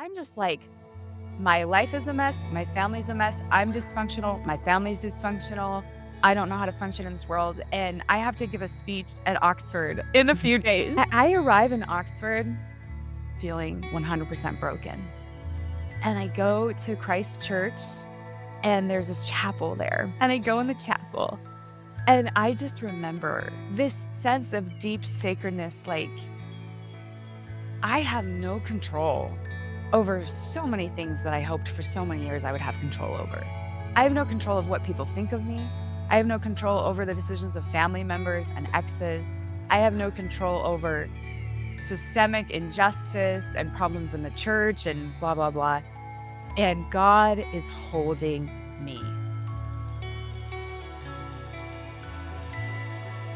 I'm just like, my life is a mess. My family's a mess. I'm dysfunctional. My family's dysfunctional. I don't know how to function in this world. And I have to give a speech at Oxford in a few days. I arrive in Oxford feeling 100% broken. And I go to Christ Church, and there's this chapel there. And I go in the chapel, and I just remember this sense of deep sacredness. Like, I have no control over so many things that I hoped for so many years I would have control over. I have no control of what people think of me. I have no control over the decisions of family members and exes. I have no control over systemic injustice and problems in the church and blah, blah, blah. And God is holding me.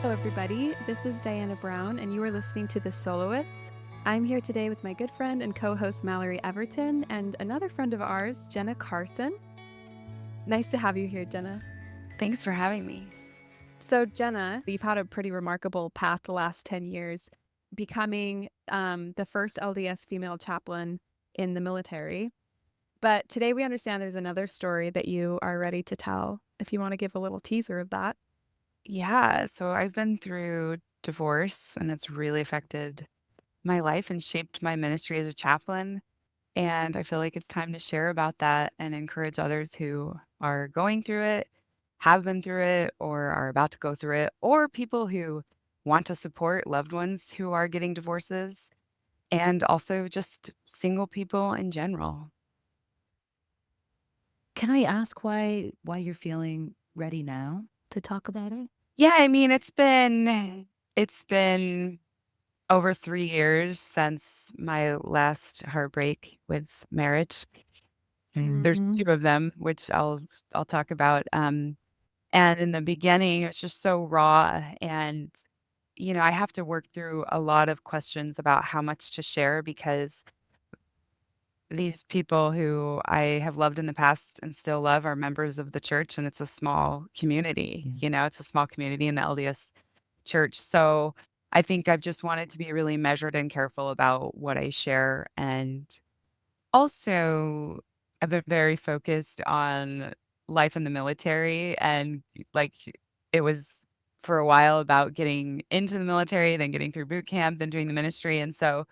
Hello, everybody. This is Diana Brown, and you are listening to The Soloists. I'm here today with my good friend and co-host Mallory Everton and another friend of ours, Jenna Carson. Nice to have you here, Jenna. Thanks for having me. So, Jenna, you've had a pretty remarkable path the last 10 years, becoming the first LDS female chaplain in the military. But today we understand there's another story that you are ready to tell, if you want to give a little teaser of that. Yeah, so I've been through divorce, and it's really affected my life and shaped my ministry as a chaplain. And I feel like it's time to share about that and encourage others who are going through it, have been through it, or are about to go through it, or people who want to support loved ones who are getting divorces, and also just single people in general. Can I ask why you're feeling ready now to talk about it? Yeah, I mean, it's been over 3 years since my last heartbreak with marriage. There's Mhm. 2 of them, which I'll talk about. And in the beginning, it's just so raw, and, I have to work through a lot of questions about how much to share because these people who I have loved in the past and still love are members of the church, and it's a small community, Yeah. it's a small community in the LDS church. So I think I've just wanted to be really measured and careful about what I share. And also, I've been very focused on life in the military, and, like, it was for a while about getting into the military, then getting through boot camp, then doing the ministry, and so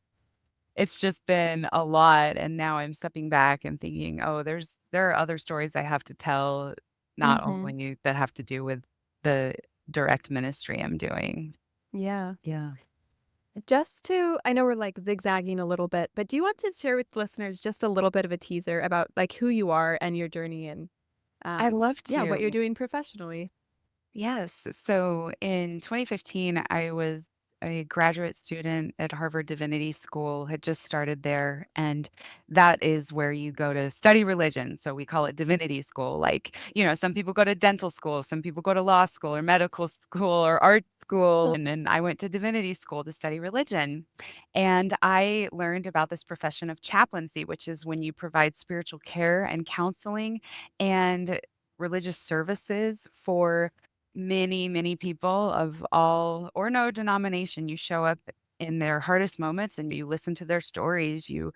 it's just been a lot, and now I'm stepping back and thinking, "Oh, there are other stories I have to tell, not Mm-hmm. only that have to do with the direct ministry I'm doing." Yeah. Yeah. I know we're like zigzagging a little bit, but do you want to share with listeners just a little bit of a teaser about like who you are and your journey and I love yeah, what you're to. doing professionally? Yes. So in 2015, I was a graduate student at Harvard Divinity School, had just started there. And that is where you go to study religion. So we call it divinity school. Like, some people go to dental school, some people go to law school or medical school or art school. And then I went to divinity school to study religion. And I learned about this profession of chaplaincy, which is when you provide spiritual care and counseling and religious services for many, many people of all or no denomination. You show up in their hardest moments and you listen to their stories, you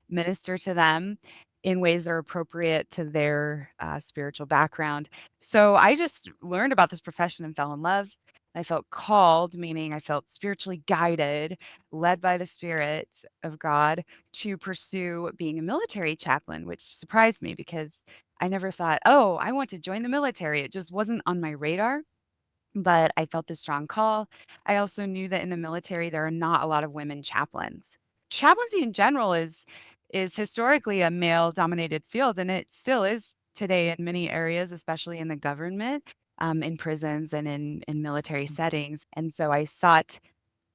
minister to them in ways that are appropriate to their spiritual background. So I just learned about this profession and fell in love. I felt called, meaning I felt spiritually guided, led by the Spirit of God to pursue being a military chaplain, which surprised me because I never thought, oh, I want to join the military. It just wasn't on my radar, but I felt this strong call. I also knew that in the military, there are not a lot of women chaplains. Chaplaincy in general is historically a male-dominated field, and it still is today in many areas, especially in the government, in prisons and in military settings. And so I sought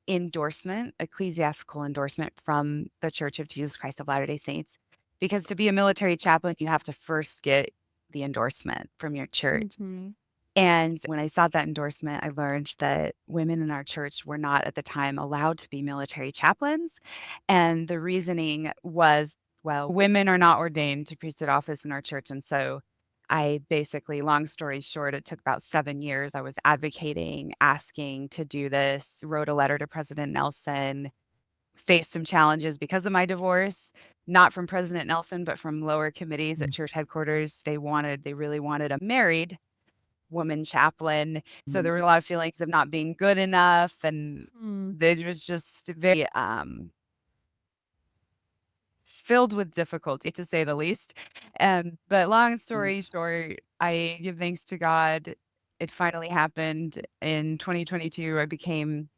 endorsement, ecclesiastical endorsement from the Church of Jesus Christ of Latter-day Saints, because to be a military chaplain, you have to first get the endorsement from your church. Mm-hmm. And when I sought that endorsement, I learned that women in our church were not at the time allowed to be military chaplains. And the reasoning was, well, women are not ordained to priesthood office in our church. And so I basically, long story short, it took about 7 years. I was advocating, asking to do this, wrote a letter to President Nelson, faced some challenges because of my divorce, not from President Nelson, but from lower committees at church headquarters. They really wanted a married woman chaplain. So there were a lot of feelings of not being good enough. And Mm. it was just very filled with difficulty, to say the least. But long story short, I give thanks to God. It finally happened in 2022. I became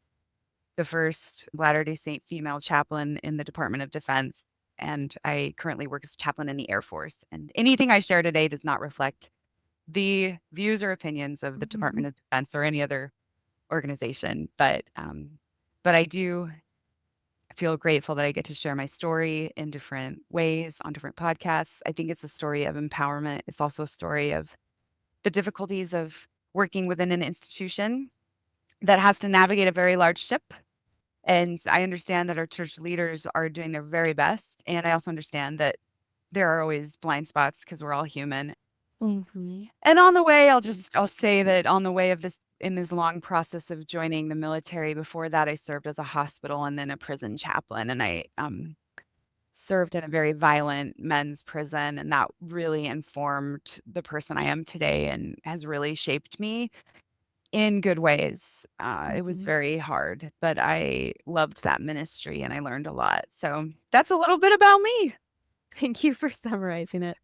the first Latter-day Saint female chaplain in the Department of Defense, and I currently work as chaplain in the Air Force. And anything I share today does not reflect the views or opinions of the Mhm. Department of Defense or any other organization, but I do feel grateful that I get to share my story in different ways on different podcasts. I think it's a story of empowerment. It's also a story of the difficulties of working within an institution that has to navigate a very large ship. And I understand that our church leaders are doing their very best. And I also understand that there are always blind spots because we're all human. Mhm. And on the way, I'll say that on the way of this in this long process of joining the military, before that, I served as a hospital and then a prison chaplain. And I served in a very violent men's prison. And that really informed the person I am today and has really shaped me in good ways. It was Mhm. very hard, but I loved that ministry and I learned a lot. So that's a little bit about me. Thank you for summarizing it.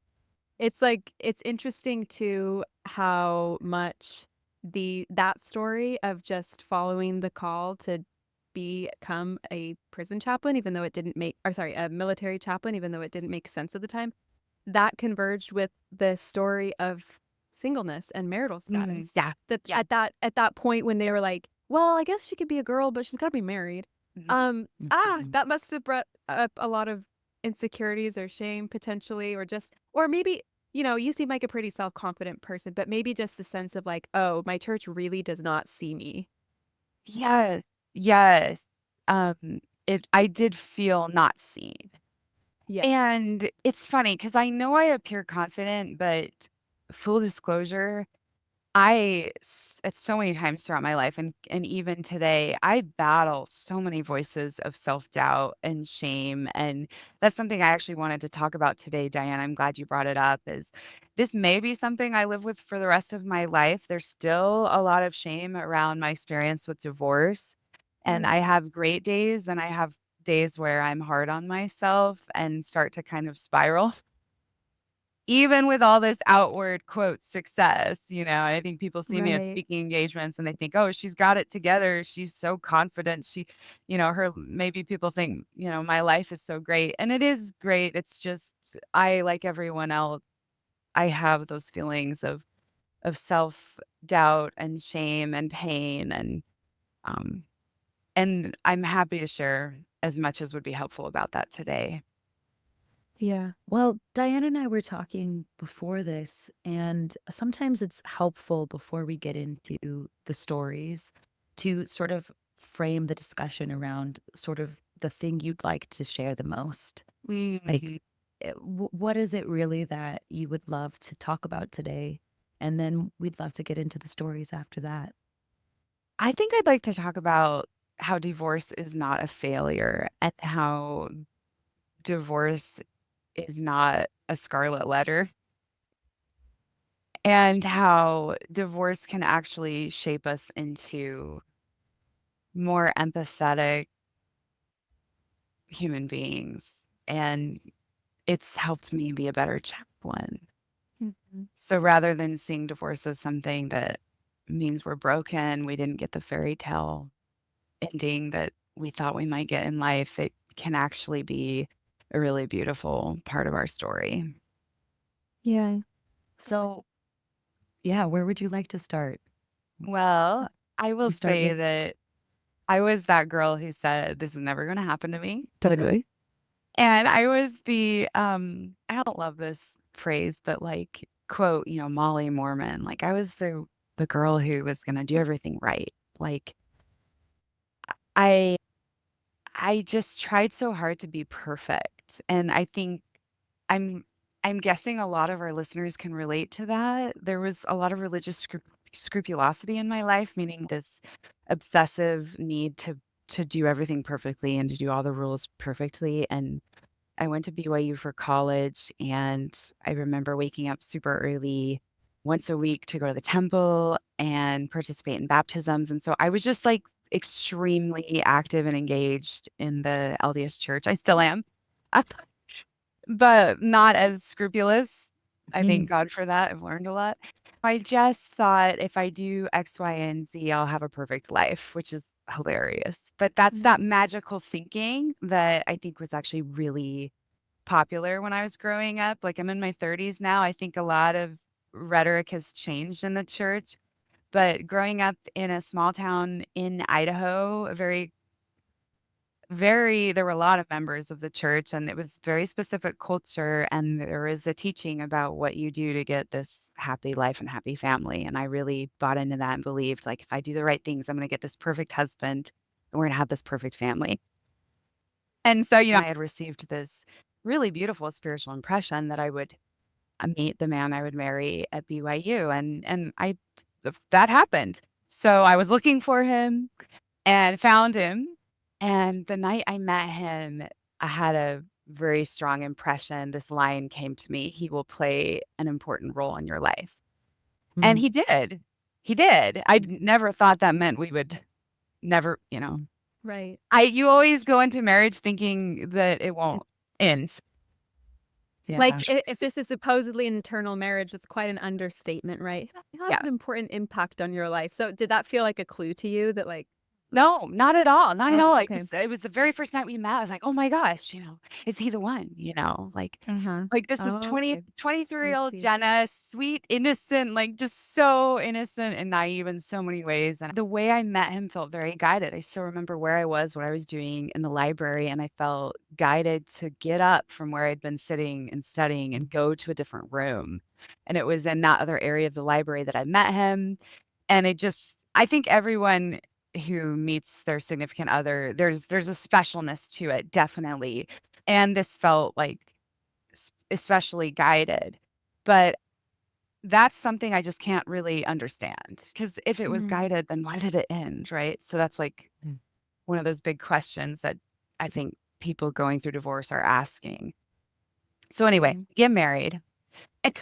It's interesting too how much that story of just following the call to become a prison chaplain, even though it didn't make or sorry, a military chaplain, even though it didn't make sense at the time, that converged with the story of singleness and marital status. Yeah. That Yeah. at that point when they were like, "Well, I guess she could be a girl, but she's gotta be married." That must have brought up a lot of insecurities or shame potentially, or just or maybe, you seem like a pretty self-confident person, but maybe just the sense of like, "Oh, my church really does not see me." Yes. Yes. I did feel not seen. Yes. And it's funny because I know I appear confident, but full disclosure, at so many times throughout my life and even today, I battle so many voices of self-doubt and shame, and that's something I actually wanted to talk about today, Diane. I'm glad you brought it up, is this may be something I live with for the rest of my life. There's still a lot of shame around my experience with divorce, and I Mm. have great days, and I have days where I'm hard on myself and start to kind of spiral. Even with all this outward, quote, "success," I think people see me at Right. speaking engagements and they think, "Oh, she's got it together. She's so confident. Her maybe people think, my life is so great." And it is great. It's just I, like everyone else, I have those feelings of self-doubt and shame and pain um and I'm happy to share as much as would be helpful about that today. Yeah. Well, Diane and I were talking before this, and sometimes it's helpful before we get into the stories to sort of frame the discussion around sort of the thing you'd like to share the most. Mhm. Like, what is it really that you would love to talk about today? And then we'd love to get into the stories after that. I think I'd like to talk about how divorce is not a failure and how divorce is not a scarlet letter and how divorce can actually shape us into more empathetic human beings. And it's helped me be a better chaplain. Mhm. So rather than seeing divorce as something that means we're broken, we didn't get the fairy tale ending that we thought we might get in life, it can actually be a really beautiful part of our story. Yeah. So, yeah, where would you like to start? Well, I will You start say with that I was that girl who said, "This is never gonna happen to me." Totally. And I was I don't love this phrase, but like, quote, Molly Mormon. Like I was the girl who was gonna do everything right. Like I I just tried so hard to be perfect. And I think I'm I'm guessing a lot of our listeners can relate to that. There was a lot of religious scrupulosity in my life, meaning this obsessive need to do everything perfectly and to do all the rules perfectly. And I went to BYU for college, and I remember waking up super early once a week to go to the temple and participate in baptisms. And so I was just like extremely active and engaged in the LDS church. I still am, uh, but not as scrupulous. I thank God for that. I've learned a lot. I just thought if I do X, Y, and Z, I'll have a perfect life, which is hilarious. But that's that magical thinking that I think was actually really popular when I was growing up. Like, I'm in my 30s now. I think a lot of rhetoric has changed in the church, but growing up in a small town in Idaho, a there were a lot of members of the church, and it was very specific culture, and there was a teaching about what you do to get this happy life and happy family, and I really bought into that and believed, like, if I do the right things, I'm gonna get this perfect husband, and we're gonna have this perfect family. And so, I had received this really beautiful spiritual impression that I would, meet the man I would marry at BYU, and that happened. So, I was looking for him and found him, and the night I met him, I had a very strong impression. This line came to me, "He will play an important role in your life." And he did. He did. I never thought that meant we would never, Right. you always go into marriage thinking that it won't end. Like, Yeah. if this is supposedly an eternal marriage, it's quite an understatement, right? It has Yeah. an important impact on your life. So did that feel like a clue to you that, like, No, not at all, not at all. I okay. just it was the very first night we met, I was like, "Oh my gosh," "is he the one?" Uh-huh. Like, this is Oh, okay. 23 I year old see. Jenna, sweet, innocent, like, just so innocent and naive in so many ways, and the way I met him felt very guided. I still remember where I was, what I was doing in the library, and I felt guided to get up from where I'd been sitting and studying and go to a different room, and it was in that other area of the library that I met him, and I think everyone who meets their significant other, there's a specialness to it, definitely, and this felt like especially guided. But that's something I just can't really understand, because if it was Mhm. guided, then why did it end, right? So that's like one of those big questions that I think people going through divorce are asking. So anyway, Mhm. get married. And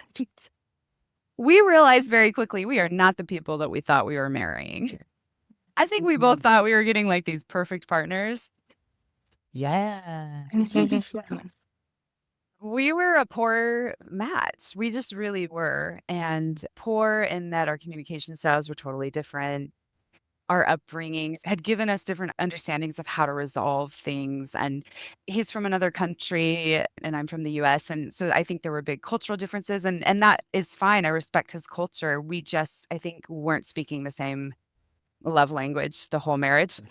we realized very quickly we are not the people that we thought we were marrying. I think we both thought we were getting like these perfect partners. Yeah. We were a poor match. We just really were, and poor in that our communication styles were totally different. Our upbringings had given us different understandings of how to resolve things, and he's from another country and I'm from the US, and so I think there were big cultural differences, and that is fine. I respect his culture. We just, I think, weren't speaking the same love language the whole marriage.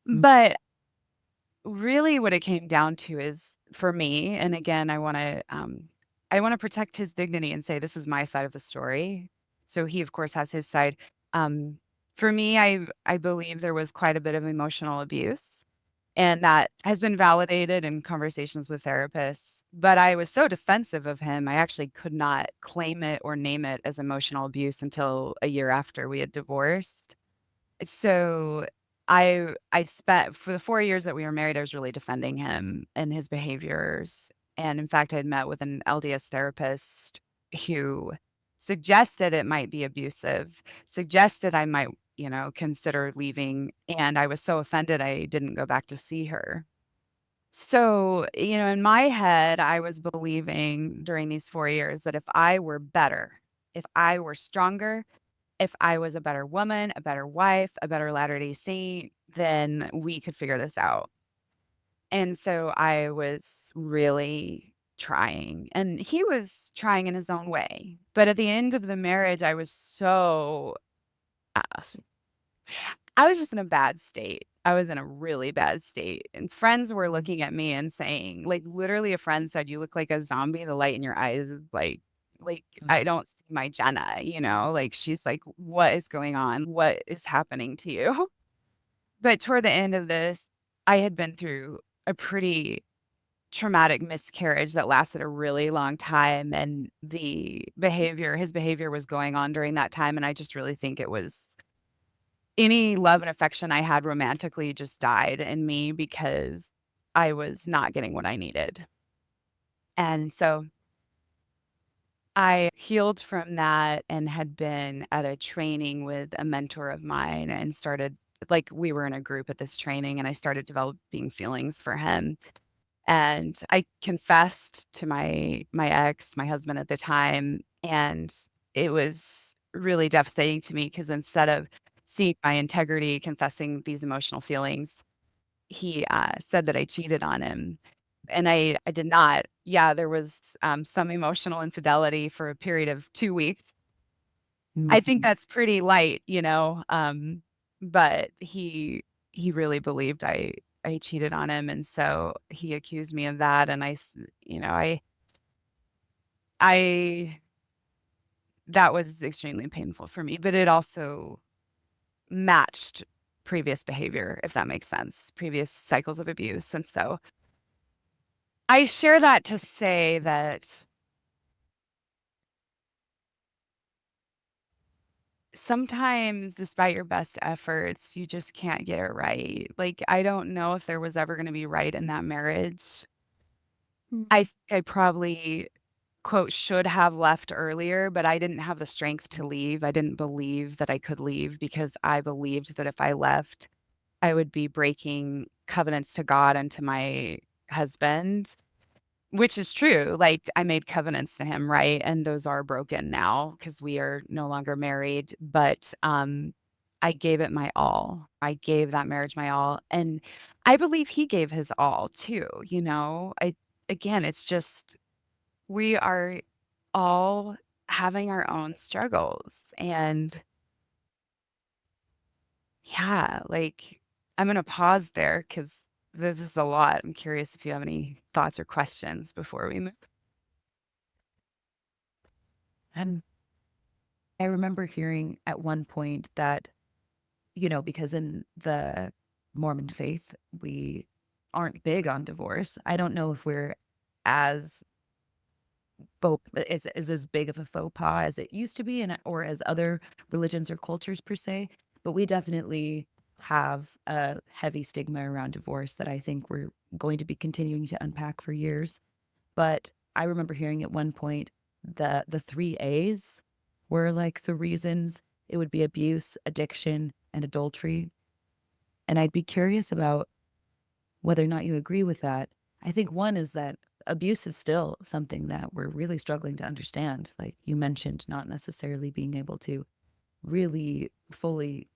But really what it came down to is for me, and again, I wanna protect his dignity and say this is my side of the story. So he, of course, has his side. Um, for me, I believe there was quite a bit of emotional abuse, and that has been validated in conversations with therapists, but I was so defensive of him, I actually could not claim it or name it as emotional abuse until a year after we had divorced. So, I spent for the 4 years that we were married, I was really defending him and his behaviors, and in fact, I'd met with an LDS therapist who suggested it might be abusive, suggested I might, consider leaving, and I was so offended I didn't go back to see her. So, in my head, I was believing during these 4 years that if I were better, if I were stronger, if I was a better woman, a better wife, a better Latter-day Saint, then we could figure this out. And so I was really trying, and he was trying in his own way. But at the end of the marriage, I was so uh, I was just in a bad state. I was in a really bad state, and friends were looking at me and saying, like, literally a friend said, "You look like a zombie. The light in your eyes is like, I don't see my Jenna," Like, she's like, "What is going on? What is happening to you?" But toward the end of this, I had been through a pretty traumatic miscarriage that lasted a really long time, and his behavior was going on during that time, and I just really think it was any love and affection I had romantically just died in me because I was not getting what I needed. And so I healed from that and had been at a training with a mentor of mine and started like we were in a group at this training and I started developing feelings for him. And I confessed to my ex, my husband at the time, and it was really devastating to me because instead of seeing my integrity, confessing these emotional feelings, he, said that I cheated on him, and I did not. Yeah, there was, some emotional infidelity for a period of 2 weeks. I think Mhm. that's pretty light, but he really believed I cheated on him, and so he accused me of that, and I that was extremely painful for me, but it also matched previous behavior, if that makes sense, previous cycles of abuse, and so I share that to say that sometimes despite your best efforts, you just can't get it right. Like, I don't know if there was ever gonna be right in that marriage. I Mm. think I probably, quote, "should have left earlier," but I didn't have the strength to leave. I didn't believe that I could leave because I believed that if I left, I would be breaking covenants to God and to my husband. Which is true, like, I made covenants to him, right? And those are broken now because we are no longer married, but, I gave it my all. I gave that marriage my all, and I believe he gave his all too, you know? Again, it's just we are all having our own struggles, and yeah, like, I'm gonna pause there because this is a lot. I'm curious if you have any thoughts or questions before we move. And I remember hearing at one point that, because in the Mormon faith, we aren't big on divorce. I don't know if we're as is as big of a faux pas as it used to be, and or as other religions or cultures per se. But we definitely have a heavy stigma around divorce that I think we're going to be continuing to unpack for years. But I remember hearing at one point the three A's were like the reasons it would be abuse, addiction, and adultery. And I'd be curious about whether or not you agree with that. I think one is that abuse is still something that we're really struggling to understand. Like you mentioned, not necessarily being able to really fully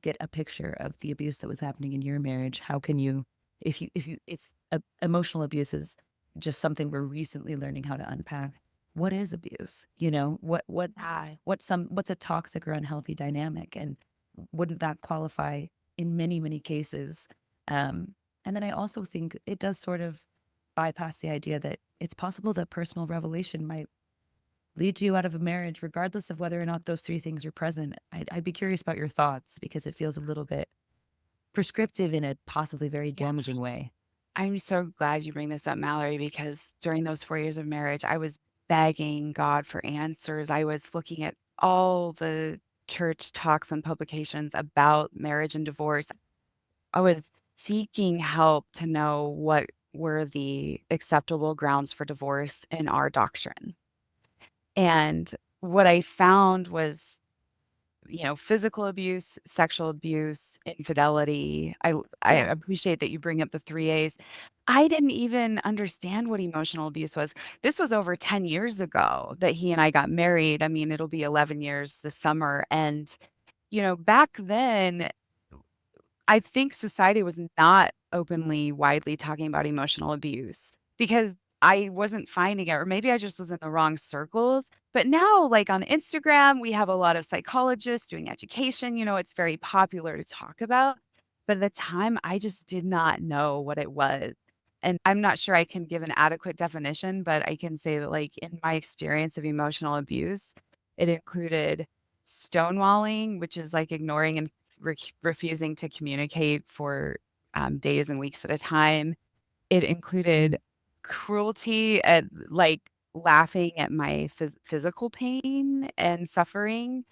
get a picture of the abuse that was happening in your marriage. How can you, it's emotional abuse is just something we're recently learning how to unpack. What is abuse? What's a toxic or unhealthy dynamic, and wouldn't that qualify in many many cases? Um, and then I also think it does sort of bypass the idea that it's possible that personal revelation might lead you out of a marriage, regardless of whether or not those three things are present. I'd be curious about your thoughts because it feels a little bit prescriptive in a possibly very Yeah. damaging way. I'm so glad you bring this up, Mallory, because during those 4 years of marriage, I was begging God for answers. I was looking at all the church talks and publications about marriage and divorce. I was seeking help to know what were the acceptable grounds for divorce in our doctrine. And what I found was physical abuse, sexual abuse, infidelity. I Yeah. appreciate that you bring up the 3 A's. I didn't even understand what emotional abuse was. This was over 10 years ago that he and I got married. I mean, it'll be 11 years this summer, and, back then I think society was not openly, widely talking about emotional abuse because I wasn't finding it, or maybe I just was in the wrong circles. But now, like on Instagram, we have a lot of psychologists doing education. It's very popular to talk about. But at the time, I just did not know what it was. And I'm not sure I can give an adequate definition, but I can say that, like, in my experience of emotional abuse, it included stonewalling, which is like ignoring and refusing to communicate for, days and weeks at a time. It included cruelty at like, laughing at my physical pain and suffering.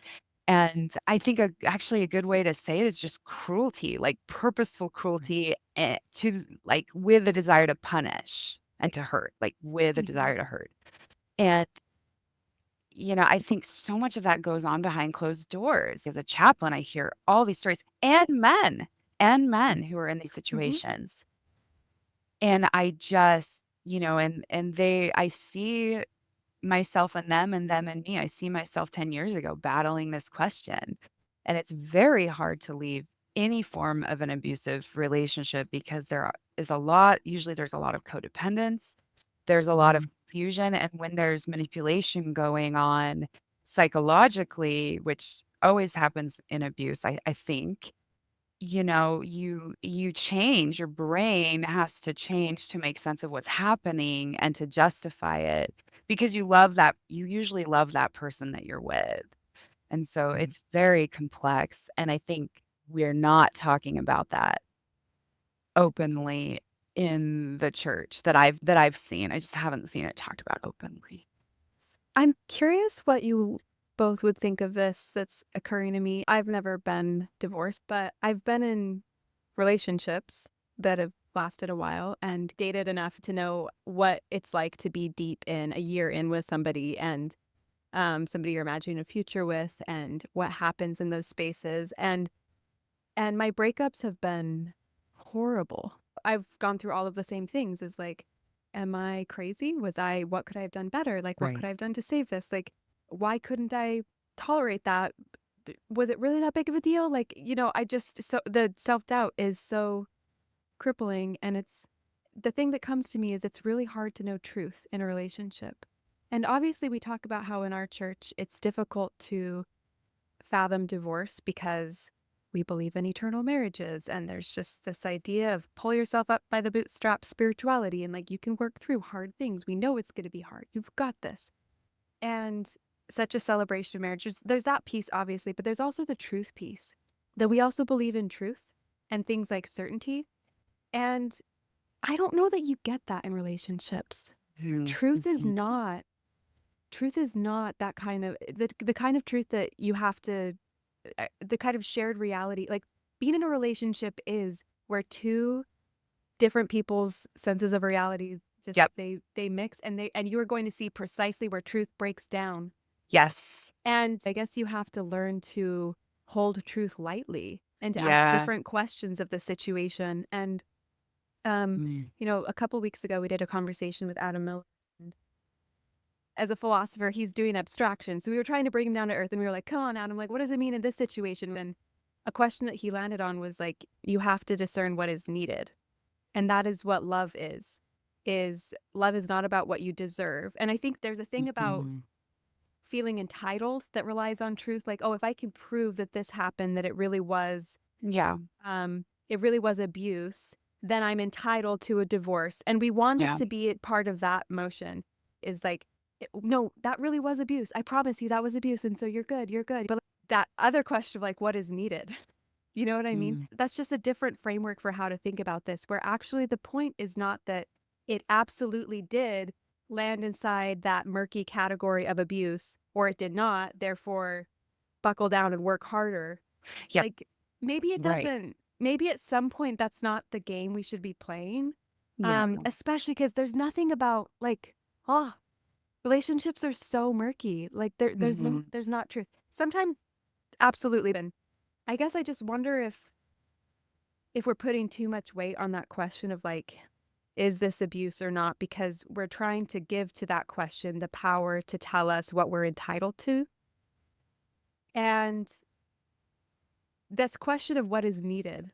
And I think actually a good way to say it is just cruelty, like purposeful Right. cruelty, to like with a desire to punish and to hurt, like with a Mhm. desire to hurt. And I think so much of that goes on behind closed doors. As a chaplain, I hear all these stories and men who are in these Mhm. situations. And I just, I see myself in them and them in me. I see myself 10 years ago battling this question. And it's very hard to leave any form of an abusive relationship because usually there's a lot of codependence, there's a lot of Mhm. confusion. And when there's manipulation going on psychologically, which always happens in abuse, I think, you change, your brain has to change to make sense of what's happening and to justify it because you usually love that person that you're with. And so Right. it's very complex. And I think we're not talking about that openly in the church that I've seen. I just haven't seen it talked about openly. I'm curious what you both would think of this that's occurring to me. I've never been divorced, but I've been in relationships that have lasted a while and dated enough to know what it's like to be deep in a year in with somebody and somebody you're imagining a future with and what happens in those spaces. And my breakups have been horrible. I've gone through all of the same things as like, am I crazy? What could I have done better? Like, what could Right. I have done to save this? Like, why couldn't I tolerate that? Was it really that big of a deal? Like, so the self doubt is so crippling. And the thing that comes to me is it's really hard to know truth in a relationship. And obviously, we talk about how in our church it's difficult to fathom divorce because we believe in eternal marriages and there's just this idea of pull yourself up by the bootstrap spirituality and like you can work through hard things. We know it's going to be hard. You've got this. And such a celebration of marriage. There's that piece obviously, but there's also the truth piece that we also believe in truth and things like certainty. And I don't know that you get that in relationships. Mhm, Truth is mhm. not truth is not that kind of the kind of truth that you have to the kind of shared reality, like being in a relationship is where two different people's senses of reality just Yep. they mix and you are going to see precisely where truth breaks down. Yes. And I guess you have to learn to hold truth lightly and to ask Yeah. different questions of the situation. And Mm. a couple weeks ago we did a conversation with Adam Miller. As a philosopher, he's doing abstraction. So we were trying to bring him down to earth and we were like, come on, Adam, like, what does it mean in this situation? And a question that he landed on was like, you have to discern what is needed. And that is what love is love is not about what you deserve. And I think there's a thing about Mhm. feeling entitled that relies on truth. Like, oh, if I can prove that this happened, that Yeah. it really was abuse, then I'm entitled to a divorce. And we want it Yeah. to be part of that motion is like, no, that really was abuse. I promise you that was abuse. And so you're good. You're good. But like, that other question of like, what is needed? You know what I mean? Mm. That's just a different framework for how to think about this, where actually the point is not that it absolutely did land inside that murky category of abuse or it did not. Therefore, buckle down and work harder. Yep. Like maybe it Right. doesn't. Maybe at some point that's not the game we should be playing. Yeah. Especially because there's nothing about like, oh, relationships are so murky. Like Mhm. there's not truth. Sometimes absolutely. Then I guess I just wonder if we're putting too much weight on that question of like, is this abuse or not? Because we're trying to give to that question the power to tell us what we're entitled to. And this question of what is needed,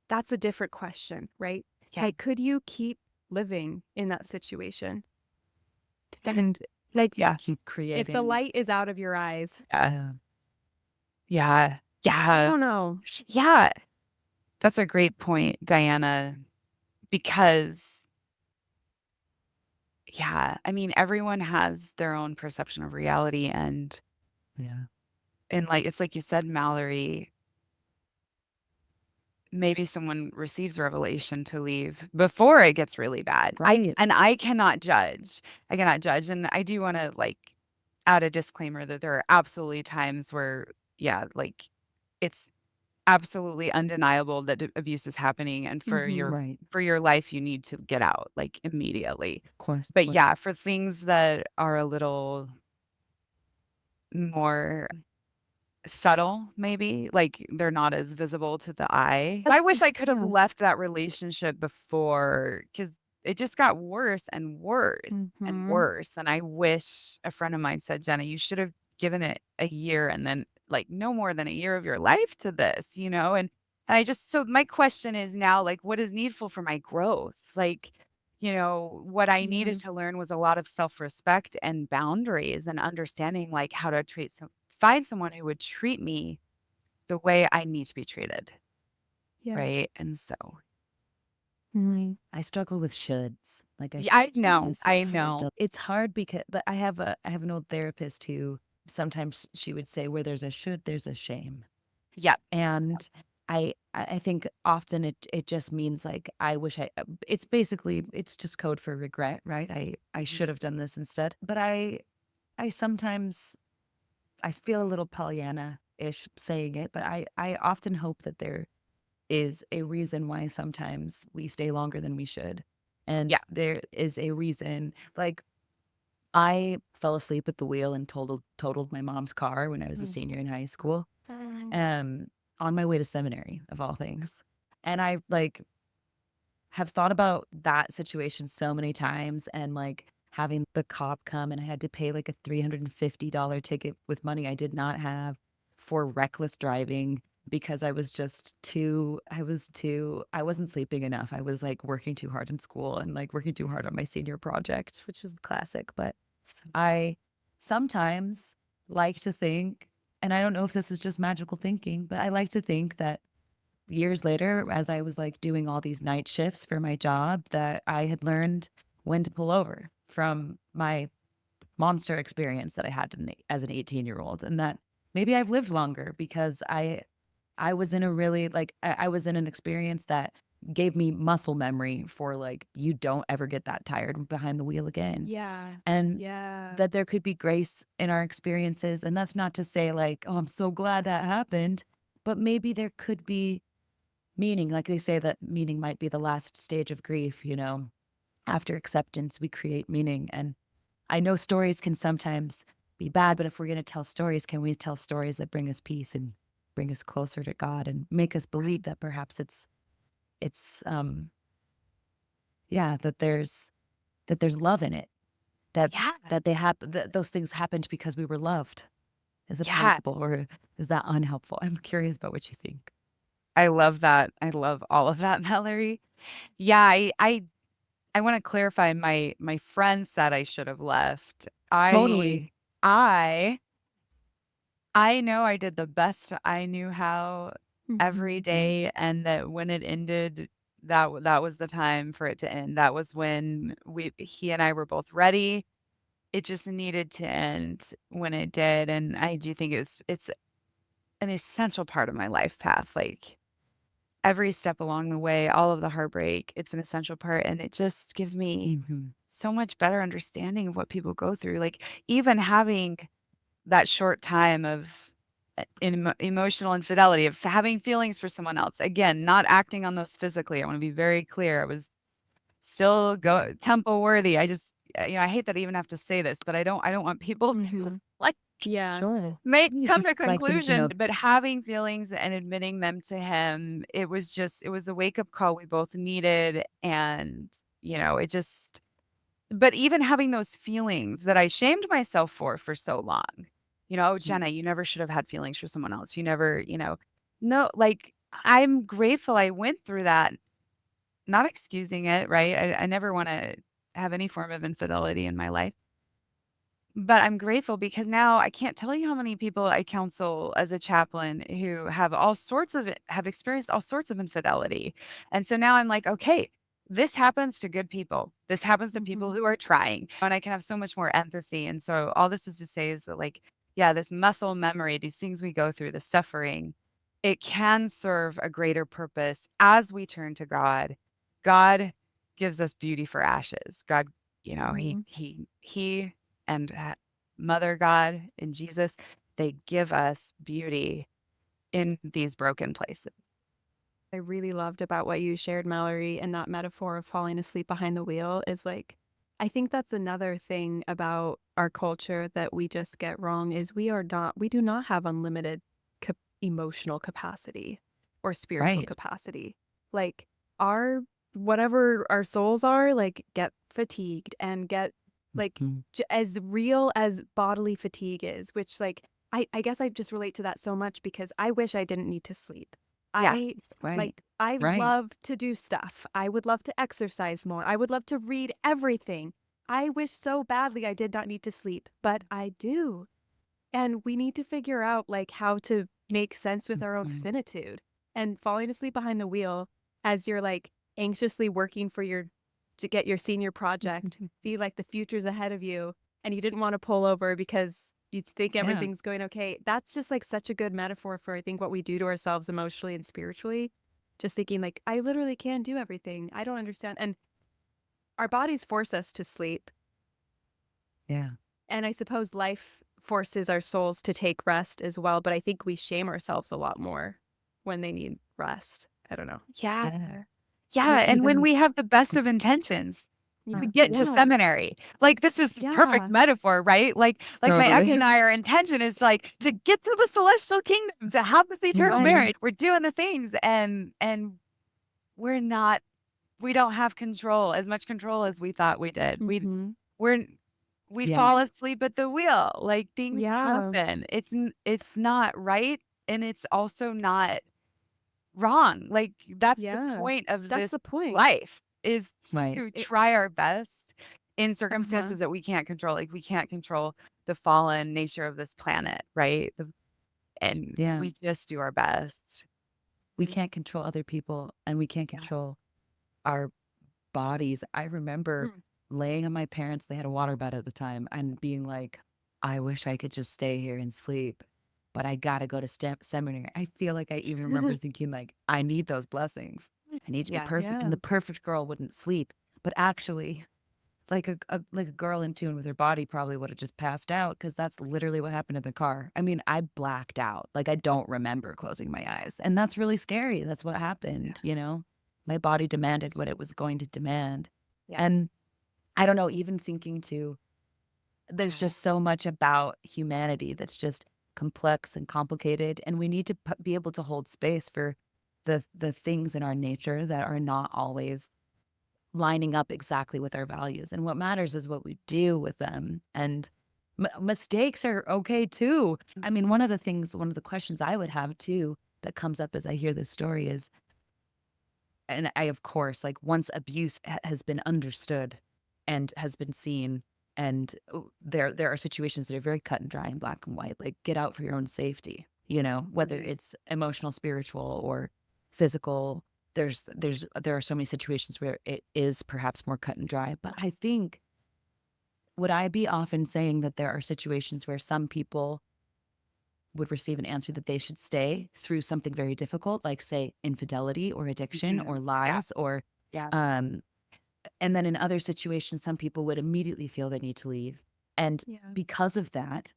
that's a different question, right? Yeah. Like, could you keep living in that situation? And like, Yeah. Keep if the creating. light is out of your eyes, Yeah. Yeah. Yeah. I Yeah. don't know. Yeah. That's a great point, Diana, because yeah, I mean, everyone has their own perception of reality Yeah. and like it's like you said, Mallory, maybe someone receives revelation to leave before it gets really bad. Right. I cannot judge. I cannot judge. And I do want to like add a disclaimer that there are absolutely times where, yeah, like, it's absolutely undeniable that abuse is happening, and Mhm. Right. for your life, you need to get out, like, immediately. Of course. But yeah, for things that are a little more subtle, maybe, like, they're not as visible to the eye. I wish I could have Yeah. left that relationship before, because it just got worse and worse and Mhm. worse, and I wish a friend of mine said, "Jenna, you should have given it a year and then, like, no more than a year of your life to this," and I just so my question is now, like, what is needful for my growth? Like, what I needed Yeah. to learn was a lot of self-respect and boundaries and understanding, like, how to find someone who would treat me the way I need to be treated, Yeah. right? And so Mhm. I struggle with shoulds. Like I yeah, I know, I myself have know. done. It's hard because but I have an old therapist who sometimes she would say where there's a should, there's a shame. Yep. And I think often it just means like I wish it's basically it's just code for regret, right? I Mhm. should have done this instead. But I sometimes I feel a little Pollyanna-ish saying it, but I often hope that there is a reason why sometimes we stay longer than we should. Yeah. And there is a reason. Like I fell asleep at the wheel and totaled my mom's car when I was a Mm. senior in high school. Oh. Um, on my way to seminary of all things. And I like have thought about that situation so many times and like having the cop come and I had to pay like a $350 ticket with money I did not have for reckless driving because I wasn't sleeping enough. I was like working too hard in school and like working too hard on my senior project, which is classic. But I sometimes like to think, and I don't know if this is just magical thinking, but I like to think that years later, as I was like doing all these night shifts for my job, that I had learned when to pull over from my monster experience that I had as an 18-year-old, and that maybe I've lived longer because I was in a really like I was in an experience that gave me muscle memory for like you don't ever get that tired behind the wheel again. Yeah. And Yeah. that there could be grace in our experiences. And that's not to say like, oh, I'm so glad that happened. But maybe there could be meaning. Like they say that meaning might be the last stage of grief, you know. After acceptance, we create meaning. And I know stories can sometimes be bad, but if we're going to tell stories, can we tell stories that bring us peace and bring us closer to God and make us believe that perhaps it's yeah, that there's love in it. That Yeah. that they happen that those things happened because we were loved. Is it Yeah. helpful or is that unhelpful? I'm curious about what you think. I love that. I love all of that, Valerie. Yeah, I wanna clarify, my friend said I should have left. Totally. I I know I did the best I knew how every Mhm. day, and that when it ended, that was the time for it to end. That was when he and I were both ready. It just needed to end when it did, and I do think it's an essential part of my life path, like, every step along the way, all of the heartbreak, it's an essential part, and it just gives me Mhm. so much better understanding of what people go through, like, even having that short time of emotional infidelity, of having feelings for someone else. Again, not acting on those physically. I want to be very clear. I was still temple worthy. I just, I hate that I even have to say this, but I don't want people to Mhm. like Yeah. Sure. make You'd come to just like them to conclusion. know. But having feelings and admitting them to him, it was a wake up call we both needed. And, it just, but even having those feelings that I shamed myself for so long, "Oh, Mm, Jenna, you never should have had feelings for someone else. You never," no, like, I'm grateful I went through that, not excusing it, right? I never wanna have any form of infidelity in my life. But I'm grateful because now I can't tell you how many people I counsel as a chaplain who have experienced all sorts of infidelity. And so now I'm like, okay, this happens to good people. This happens to people Mhm. who are trying. And I can have so much more empathy. And so all this is to say is that, like, yeah, this muscle memory, these things we go through, the suffering, it can serve a greater purpose as we turn to God. God gives us beauty for ashes. God, Mhm. he and Mother God and Jesus, they give us beauty in these broken places. I really loved about what you shared, Mallory, and that metaphor of falling asleep behind the wheel is like, I think that's another thing about our culture that we just get wrong is we do not have unlimited emotional capacity or spiritual Right. capacity. Like our, whatever our souls are, like get fatigued and get like Mhm. as real as bodily fatigue is, which like, I guess I just relate to that so much because I wish I didn't need to sleep. Yeah, I Right. like I Right. love to do stuff. I would love to exercise more. I would love to read everything. I wish so badly I did not need to sleep, but I do. And we need to figure out like how to make sense with our own Mhm. finitude. And falling asleep behind the wheel as you're like anxiously working for your to get your senior project, feel like the future's ahead of you and you didn't want to pull over because you think Yeah. everything's going okay. That's just like such a good metaphor for I think what we do to ourselves emotionally and spiritually. Just thinking like I literally can do everything. I don't understand. And our bodies force us to sleep. Yeah. And I suppose life forces our souls to take rest as well, but I think we shame ourselves a lot more when they need rest. I don't know. yeah, Yeah. yeah. Well, And when even we have the best of intentions Yeah. to get to Yeah. seminary, like this is the perfect Yeah. metaphor, right? Like my ex totally. and I, our intention is like to get to the celestial kingdom, to have this eternal Mhm. marriage. We're doing the things, and we're not. We don't have control, as much control as we thought we did. Mm-hmm. We're we Yeah. fall asleep at the wheel. Like things Yeah. happen. It's not right, and it's also not wrong. Like that's the Yeah. point of That's this the point. life is Right. to It, try our best in uh-huh. circumstances that we can't control. Like we can't control the fallen nature of this planet, right? And Yeah. we just do our best. We can't control other people and we can't Yeah. control our bodies. I remember Mm. laying on my parents, they had a waterbed at the time, and being like, I wish I could just stay here and sleep, but I gotta go to seminary. I feel like I even remember thinking, like, I need those blessings. I need to be Yeah. perfect. And Yeah. the perfect girl wouldn't sleep. But actually, like a girl in tune with her body probably would have just passed out because that's literally what happened in the car. I mean, I blacked out. Like I don't remember closing my eyes. And that's really scary. That's what Yeah. happened, you know? My body demanded what it was going to demand. Yeah. And I don't know, even thinking too, there's Yeah. just so much about humanity that's just complex and complicated. And we need to be able to hold space for the things in our nature that are not always lining up exactly with our values. And what matters is what we do with them. And mistakes are okay too. I mean, one of the questions I would have too that comes up as I hear this story is, and I, of course, like once abuse has been understood and has been seen, and there are situations that are very cut and dry and black and white, like get out for your own safety, you know, whether Mhm. it's emotional, spiritual, or physical. There are so many situations where it is perhaps more cut and dry. But I think, would I be often saying that there are situations where some people would receive an answer that they should stay through something very difficult, like say infidelity or addiction or Mhm. Yeah. lies, or Yeah. um and then in other situations some people would immediately feel they need to leave. And Yeah. because of that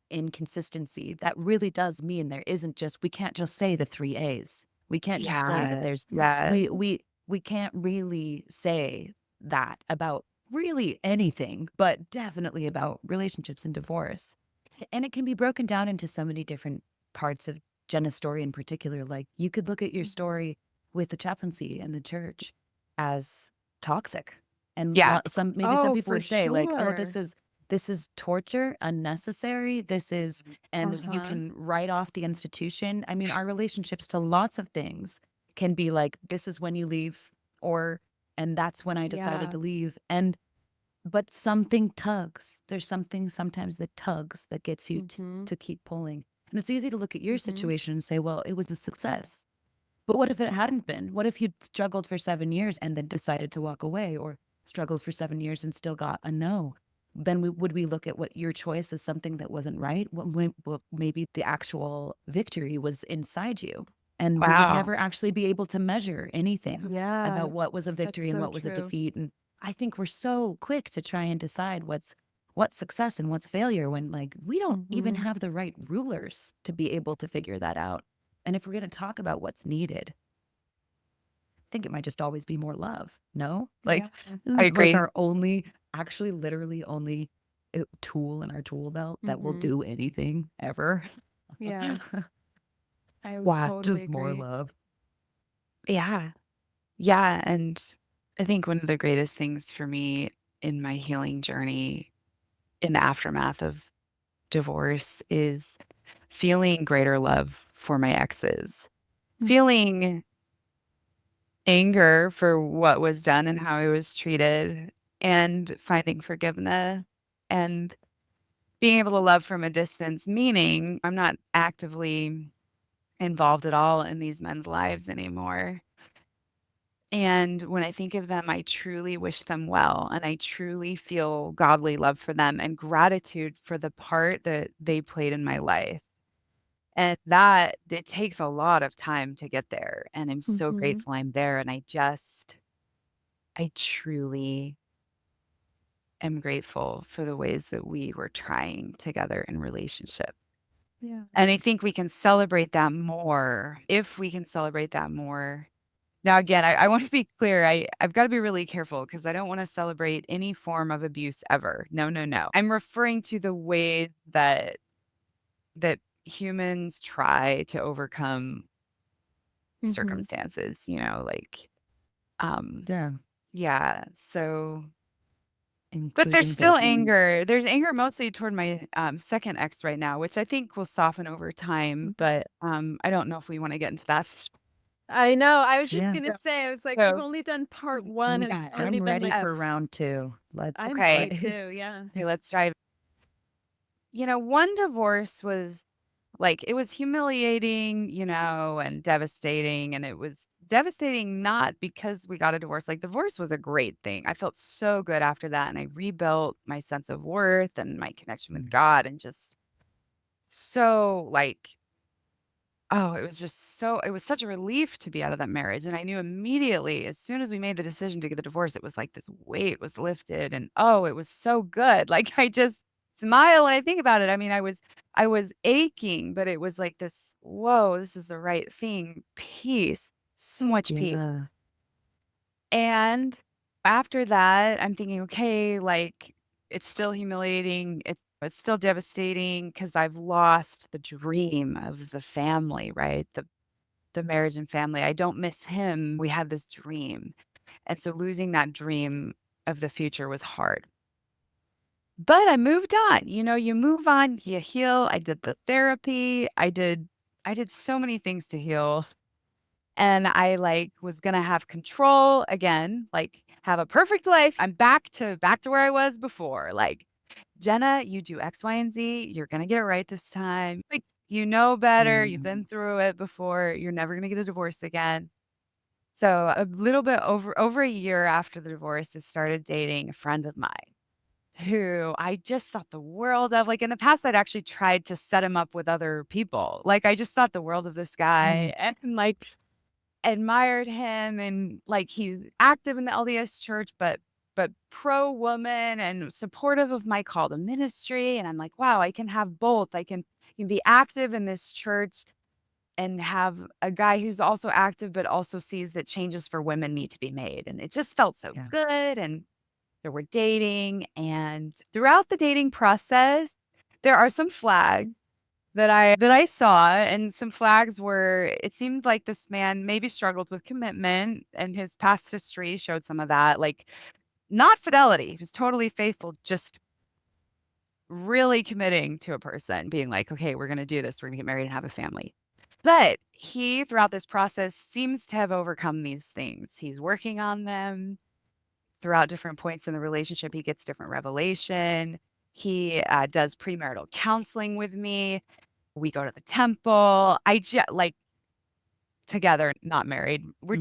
inconsistency, that really does mean there isn't just, we can't just say the 3 A's. We can't just say that Yeah. there's, Yeah. we can't really say that about really anything, but definitely about relationships and divorce. And it can be broken down into so many different parts of Jenna's story in particular. Like you could look at your Mhm. story with the chaplaincy and the church as toxic. And Yeah. maybe some Oh, people for would say like, oh, sure. this is torture, unnecessary. This is, and you Uh-huh. can write off the institution. I mean, our relationships to lots of things can be like, this is when you leave, or, and that's when I decided Yeah. to leave. And but something tugs. There's something sometimes that tugs that gets you Mm-hmm. to keep pulling. And it's easy to look at your Mm-hmm. situation and say, well, it was a success. But what if it hadn't been? What if you'd struggled for 7 years and then decided to walk away, or struggled for 7 years and still got a no? Then would we look at what your choice as something that wasn't right? Well, maybe the actual victory was inside you. And we would Wow. never actually be able to measure anything Yeah. about what was a That's victory and so what was a true. defeat. And I think we're so quick to try and decide what's success and what's failure when like we don't even Mm-hmm. have the right rulers to be able to figure that out. And if we're going to talk about what's needed, I think it might just always be more love. No? Like, Yeah. isn't I that like agree. our only, actually, literally only tool in our tool belt that will Mm-hmm. do anything ever? Yeah. I would Wow. totally Just more agree. love. Yeah. Yeah. And I think one of the greatest things for me in my healing journey in the aftermath of divorce is feeling greater love for my exes, feeling anger for what was done and how I was treated, and finding forgiveness and being able to love from a distance, meaning I'm not actively involved at all in these men's lives anymore. And when I think of them, I truly wish them well, and I truly feel godly love for them and gratitude for the part that they played in my life. And that it takes a lot of time to get there, and I'm so Mm-hmm. grateful I'm there, and I truly am grateful for the ways that we were trying together in relationship. Yeah. And I think we can celebrate that more if we can celebrate that more. Now, again, I want to be clear. I've got to be really careful because I don't want to celebrate any form of abuse ever. No, no, no. I'm referring to the way that humans try to overcome Mm-hmm. circumstances, like, um, Yeah. yeah. So, but there's Including still the, anger. There's anger mostly toward my second ex right now, which I think will soften over time. But I don't know if we want to get into that. I know. I was just yeah. gonna say, I was like, we've So, only done part one and it's yeah. already I'm been ready like, for round two. I'm Okay. ready too. Yeah. Okay, let's dive. One divorce was like, it was humiliating, and devastating. And it was devastating not because we got a divorce. Like, divorce was a great thing. I felt so good after that. And I rebuilt my sense of worth and my connection with God and just so like, oh, it was such a relief to be out of that marriage. And I knew immediately as soon as we made the decision to get the divorce, it was like this weight was lifted and oh, it was so good. Like I just smile when I think about it. I mean, I was aching, but it was like this, whoa, this is the right thing. Peace. So much peace. Yeah. And after that, I'm thinking, okay, like it's still humiliating. It's still devastating because I've lost the dream of the family, right? The marriage and family. I don't miss him. We had this dream. And so losing that dream of the future was hard. But I moved on. You move on, you heal. I did the therapy. I did so many things to heal. And I like was gonna have control again, like have a perfect life. I'm back to where I was before. Like, Jenna, you do X, Y, and Z. You're gonna get it right this time. Like, you know better. You've been Mm. through it before. You're never gonna get a divorce again. So a little bit over a year after the divorce, I started dating a friend of mine who I just thought the world of. Like in the past, I'd actually tried to set him up with other people. Like I just thought the world of this Mm. guy and like admired him and like he's active in the LDS church, but pro woman and supportive of my call to ministry. And I'm like, wow, I can have both. I can be active in this church and have a guy who's also active, but also sees that changes for women need to be made. And it just felt so Yeah. good. And so we're dating. And throughout the dating process, there are some flags that I saw. And some flags were it seemed like this man maybe struggled with commitment and his past history showed some of that. Like not fidelity. He was totally faithful, just really committing to a person, being like, okay, we're gonna do this. We're gonna get married and have a family. But he, throughout this process, seems to have overcome these things. He's working on them throughout different points in the relationship. He gets different revelation. He does premarital counseling with me. We go to the temple. I just like together, not married. Hmm.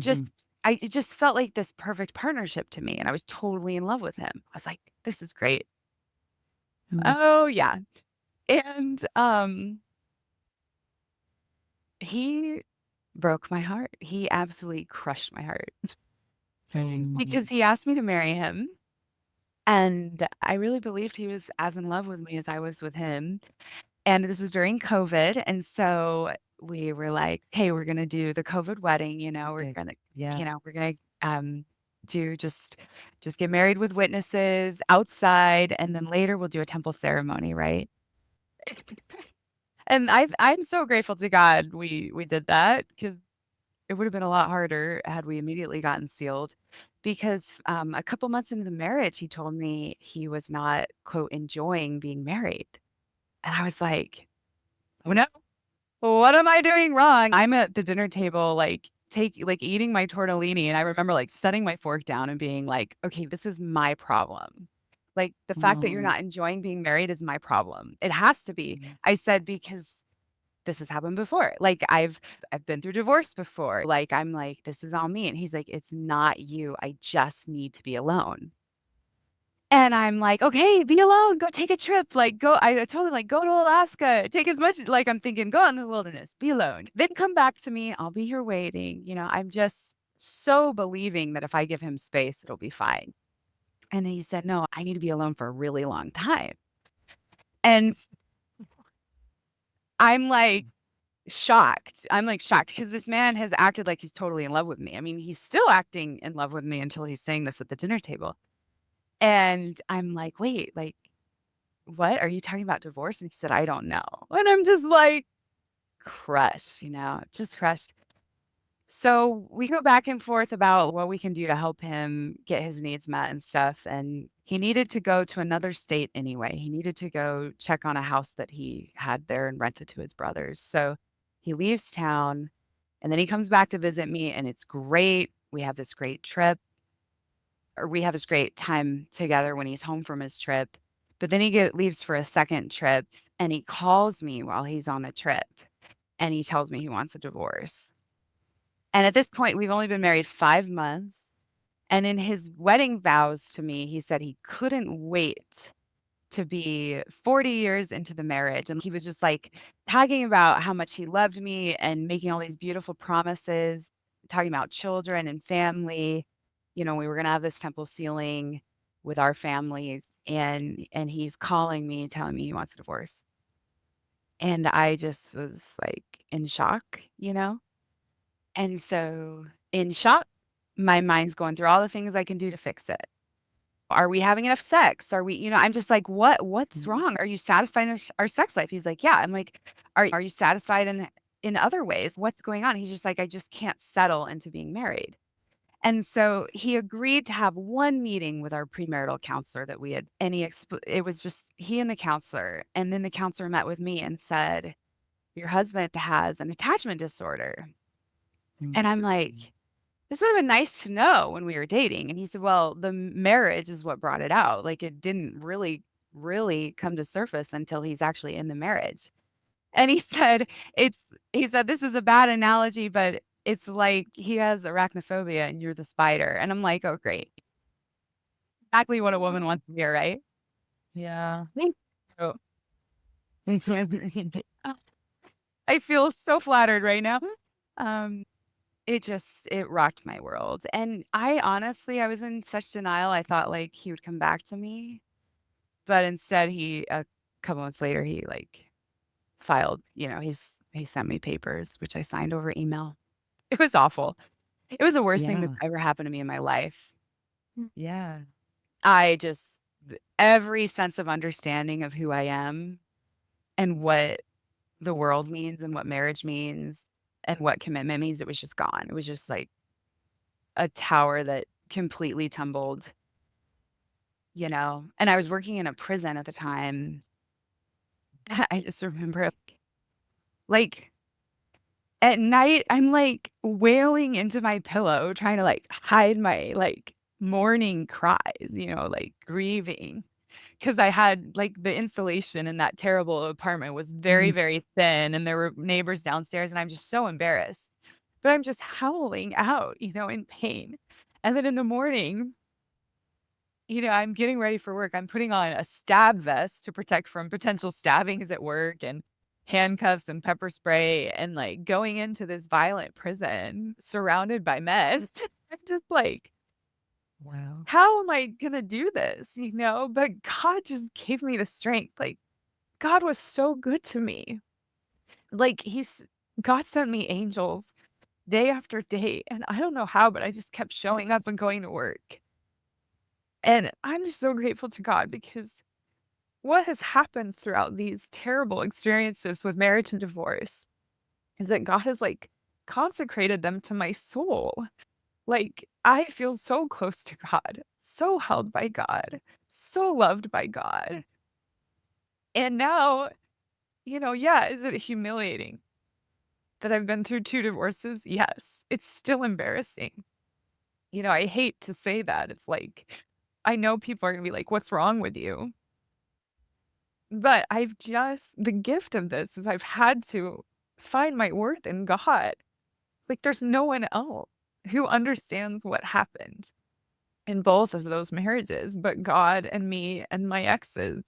It just felt like this perfect partnership to me. And I was totally in love with him. I was like, this is great. Mm. Oh, yeah. And he broke my heart. He absolutely crushed my heart Mm. because he asked me to marry him. And I really believed he was as in love with me as I was with him. And this was during COVID, and so we were like, "Hey, we're gonna do the COVID wedding, we're Okay. gonna Yeah. we're gonna, do just get married with witnesses outside, and then later we'll do a temple ceremony," right? And I'm so grateful to God we did that because it would have been a lot harder had we immediately gotten sealed because, a couple months into the marriage, he told me he was not, quote, "enjoying being married." And I was like, "Oh, no. What am I doing wrong?" I'm at the dinner table, eating my tortellini, and I remember, setting my fork down and being like, "Okay, this is my problem. Like, the fact that you're Oh, not enjoying being married is my problem. It has to be." yeah. I said, "Because this has happened before. Like, I've been through divorce before. Like, I'm like, this is all me." And he's like, "It's not you. I just need to be alone." And I'm like, "Okay, be alone, go take a trip, go." I told him, "Go to Alaska, take as much," I'm thinking, "Go out in the wilderness, be alone. Then come back to me, I'll be here waiting." I'm just so believing that if I give him space, it'll be fine. And he said, "No, I need to be alone for a really long time." And I'm like shocked. I'm like shocked because this man has acted like he's totally in love with me. I mean, he's still acting in love with me until he's saying this at the dinner table. And I'm like, "Wait, what? Are you talking about divorce?" And he said, "I don't know." And I'm just like crushed, just crushed. So we go back and forth about what we can do to help him get his needs met and stuff. And he needed to go to another state anyway. He needed to go check on a house that he had there and rent it to his brothers. So he leaves town and then he comes back to visit me and it's great. We have this great trip or we have this great time together when he's home from his trip. But then leaves for a second trip and he calls me while he's on the trip and he tells me he wants a divorce. And at this point, we've only been married 5 months. And in his wedding vows to me, he said he couldn't wait to be 40 years into the marriage. And he was just talking about how much he loved me and making all these beautiful promises, talking about children and family. We were going to have this temple ceiling with our families. And he's calling me, telling me he wants a divorce. And I just was in shock, you know? And so in shock, my mind's going through all the things I can do to fix it. Are we having enough sex? Are we, I'm just like, what's Mhm. wrong? Are you satisfied in our sex life? He's like, yeah. I'm like, are you satisfied in other ways? What's going on? He's just like, I just can't settle into being married. And so he agreed to have one meeting with our premarital counselor that we had, and it was just he and the counselor. And then the counselor met with me and said, your husband has an attachment disorder. And I'm like, Mhm. this would have been nice to know when we were dating. And he said, well, the marriage is what brought it out. Like it didn't really come to surface until he's actually in the marriage. And he said, this is a bad analogy, but it's like he has arachnophobia and you're the spider. And I'm like, oh, great. Exactly what a woman wants to hear, right? Yeah. Thank you. I feel so flattered right now. Um, it rocked my world, and I was in such denial, I thought, he would come back to me, but instead a couple months later, he, filed he sent me papers, which I signed over email. It was awful. It was the worst thing that's Yeah. ever happened to me in my life. Yeah. I just every sense of understanding of who I am and what the world means and what marriage means and what commitment means, it was just gone. It was just like a tower that completely tumbled, and I was working in a prison at the time. I just remember, like, at night, I'm, wailing into my pillow, trying to, hide my, mourning cries, grieving, because I had, the insulation in that terrible apartment was very, Mhm. very thin, and there were neighbors downstairs, and I'm just so embarrassed. But I'm just howling out, in pain. And then in the morning, I'm getting ready for work. I'm putting on a stab vest to protect from potential stabbings at work and handcuffs and pepper spray and going into this violent prison surrounded by mess. I'm just like, Wow. How am I gonna do this? But God just gave me the strength. Like, God was so good to me. Like, God sent me angels day after day, and I don't know how, but I just kept showing up and going to work. And I'm just so grateful to God because what has happened throughout these terrible experiences with marriage and divorce is that God has, like, consecrated them to my soul. Like, I feel so close to God, so held by God, so loved by God. And now, yeah, is it humiliating that I've been through 2 divorces? Yes. It's still embarrassing. I hate to say that. It's like, I know people are gonna be like, "What's wrong with you?" But the gift of this is I've had to find my worth in God. Like, there's no one else who understands what happened in both of those marriages, but God and me and my exes.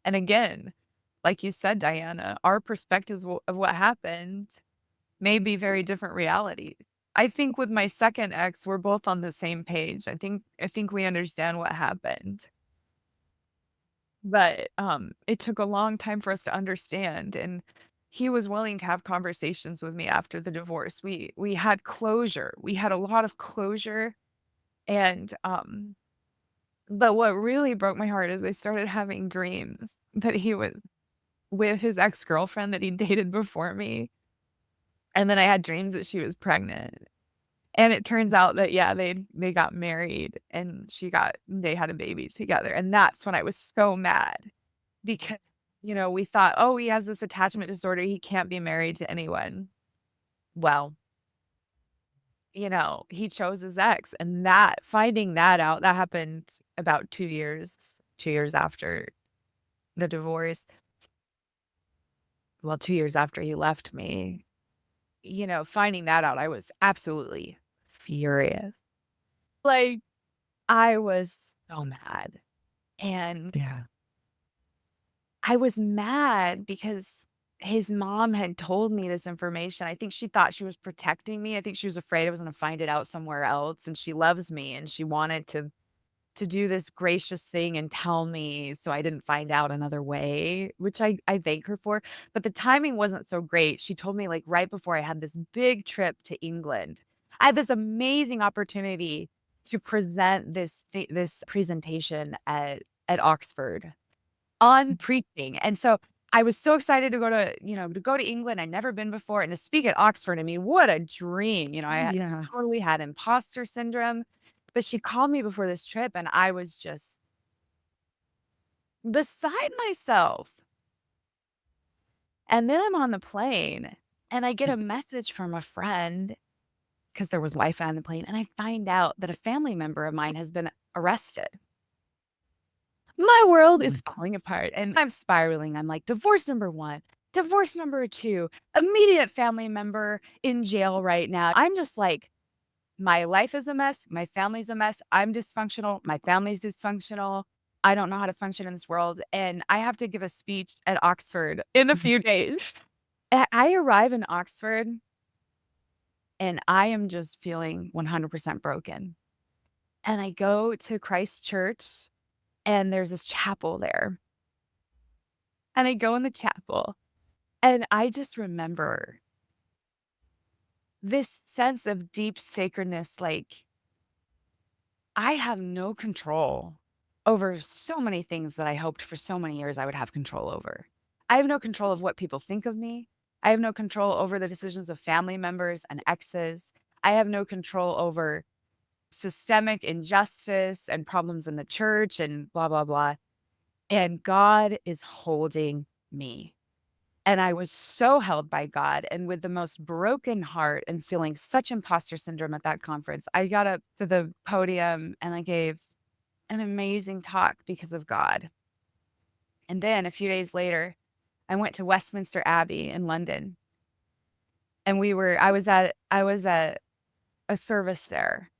And again, like you said, Diana, our perspectives of what happened may be very different realities. I think with my second ex, we're both on the same page. I think we understand what happened. But, it took a long time for us to understand, and he was willing to have conversations with me after the divorce. We had closure. We had a lot of closure, and, but what really broke my heart is I started having dreams that he was with his ex-girlfriend that he dated before me, and then I had dreams that she was pregnant, and it turns out that, yeah, they got married, and they had a baby together, and that's when I was so mad. Because, we thought, "Oh, he has this attachment disorder, he can't be married to anyone." Well, he chose his ex, and finding that out, that happened about 2 years after the divorce. Well, 2 years after he left me. Finding that out, I was absolutely furious. Like, I was so mad, and Yeah. I was mad because his mom had told me this information. I think she thought she was protecting me. I think she was afraid I was gonna find it out somewhere else, and she loves me, and she wanted to do this gracious thing and tell me so I didn't find out another way, which I thank her for, but the timing wasn't so great. She told me, like, right before I had this big trip to England. I had this amazing opportunity to present this presentation at Oxford on preaching, and so I was so excited to go to England. I'd never been before, and to speak at Oxford, I mean, what a dream. I Yeah. totally had imposter syndrome, but she called me before this trip, and I was just beside myself, and then I'm on the plane, and I get a message from a friend because there was Wi-Fi on the plane, and I find out that a family member of mine has been arrested. My world is falling apart, and I'm spiraling. I'm like, divorce number 1, divorce number 2, immediate family member in jail right now. I'm just like, my life is a mess, my family's a mess, I'm dysfunctional, my family's dysfunctional. I don't know how to function in this world, and I have to give a speech at Oxford in a few days. I arrive in Oxford, and I am just feeling 100% broken, and I go to Christ Church, and there's this chapel there. And I go in the chapel, and I just remember this sense of deep sacredness, like, I have no control over so many things that I hoped for so many years I would have control over. I have no control of what people think of me. I have no control over the decisions of family members and exes. I have no control over systemic injustice and problems in the church and blah, blah, blah. And God is holding me. And I was so held by God and with the most broken heart and feeling such imposter syndrome at that conference. I got up to the podium and I gave an amazing talk because of God. And then a few days later, I went to Westminster Abbey in London. And I was at a service there,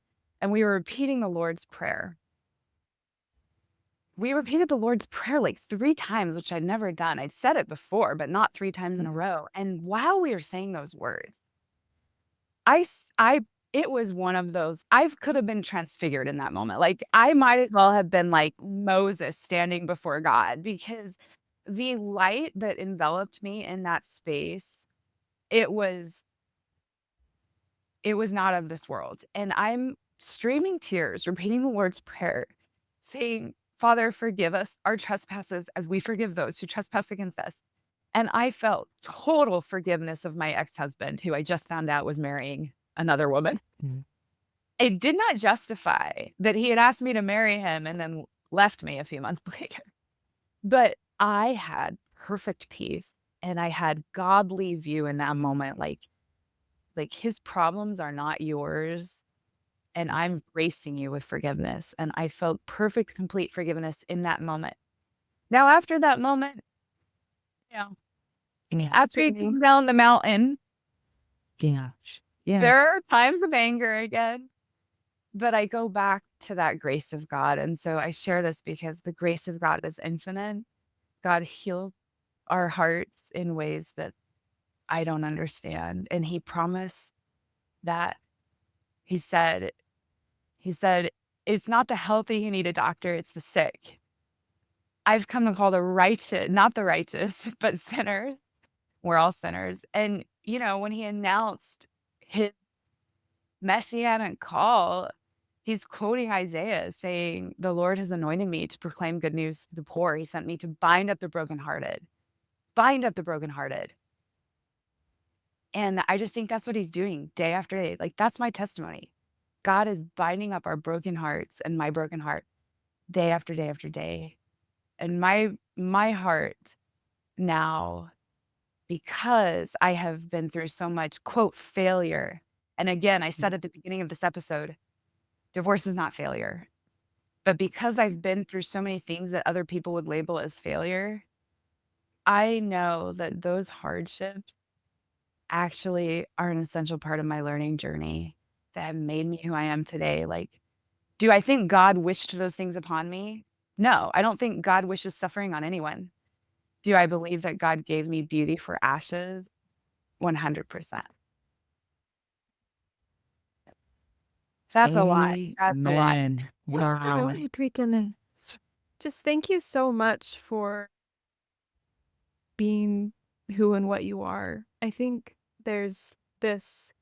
and we were repeating the Lord's Prayer. We repeated the Lord's Prayer like 3 times, which I'd never done. I'd said it before, but not 3 times in a row. And while we were saying those words, I it was one of those I could have been transfigured in that moment. Like, I might as well have been like Moses standing before God because the light that enveloped me in that space, it was it was not of this world. And I'm streaming tears, repeating the Lord's Prayer, saying, "Father, forgive us our trespasses as we forgive those who trespass against us." And I felt total forgiveness of my ex-husband, who I just found out was marrying another woman. Mhm. It did not justify that he had asked me to marry him and then left me a few months later. But I had perfect peace and I had godly view in that moment, like his problems are not yours and I'm gracing you with forgiveness. And I felt perfect, complete forgiveness in that moment. Now, after that moment, you know, Yeah. after you come down the mountain, Yeah. Yeah. there are times of anger again, but I go back to that grace of God. And so I share this because the grace of God is infinite. God healed our hearts in ways that I don't understand. And he promised that he said, he said, it's not the healthy who need a doctor, it's the sick. I've come to call the righteous, not the righteous, but sinners. We're all sinners. And, you know, when he announced his messianic call, he's quoting Isaiah saying, "The Lord has anointed me to proclaim good news to the poor. He sent me to bind up the brokenhearted, bind up the brokenhearted." And I just think that's what he's doing day after day. Like, that's my testimony. God is binding up our broken hearts and my broken heart day after day after day. And my heart now, because I have been through so much, quote, failure. And again, I said at the beginning of this episode, divorce is not failure. But because I've been through so many things that other people would label as failure, I know that those hardships actually are an essential part of my learning journey that have made me who I am today. Like, do I think God wished those things upon me? No, I don't think God wishes suffering on anyone. Do I believe that God gave me beauty for ashes? 100%. That's a lot. That's a lot. Amen. Wow. Really freaking just thank you so much for being who and what you are. I think there's this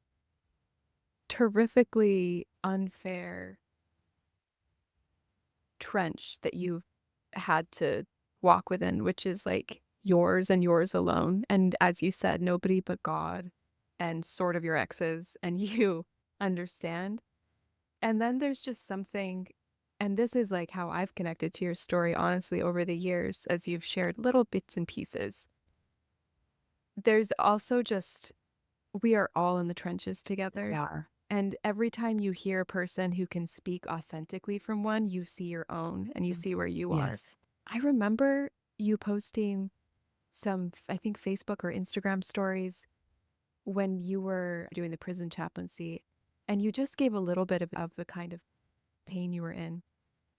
terrifically unfair trench that you've had to walk within, which is like yours and yours alone. And as you said, nobody but God and sort of your exes and you understand. And then there's just something, and this is like how I've connected to your story, honestly, over the years, as you've shared little bits and pieces. There's also just, we are all in the trenches together. Yeah. And every time you hear a person who can speak authentically from one, you see your own and you see where you are. Yes. I remember you posting some, I think, Facebook or Instagram stories when you were doing the prison chaplaincy, and you just gave a little bit of the kind of pain you were in.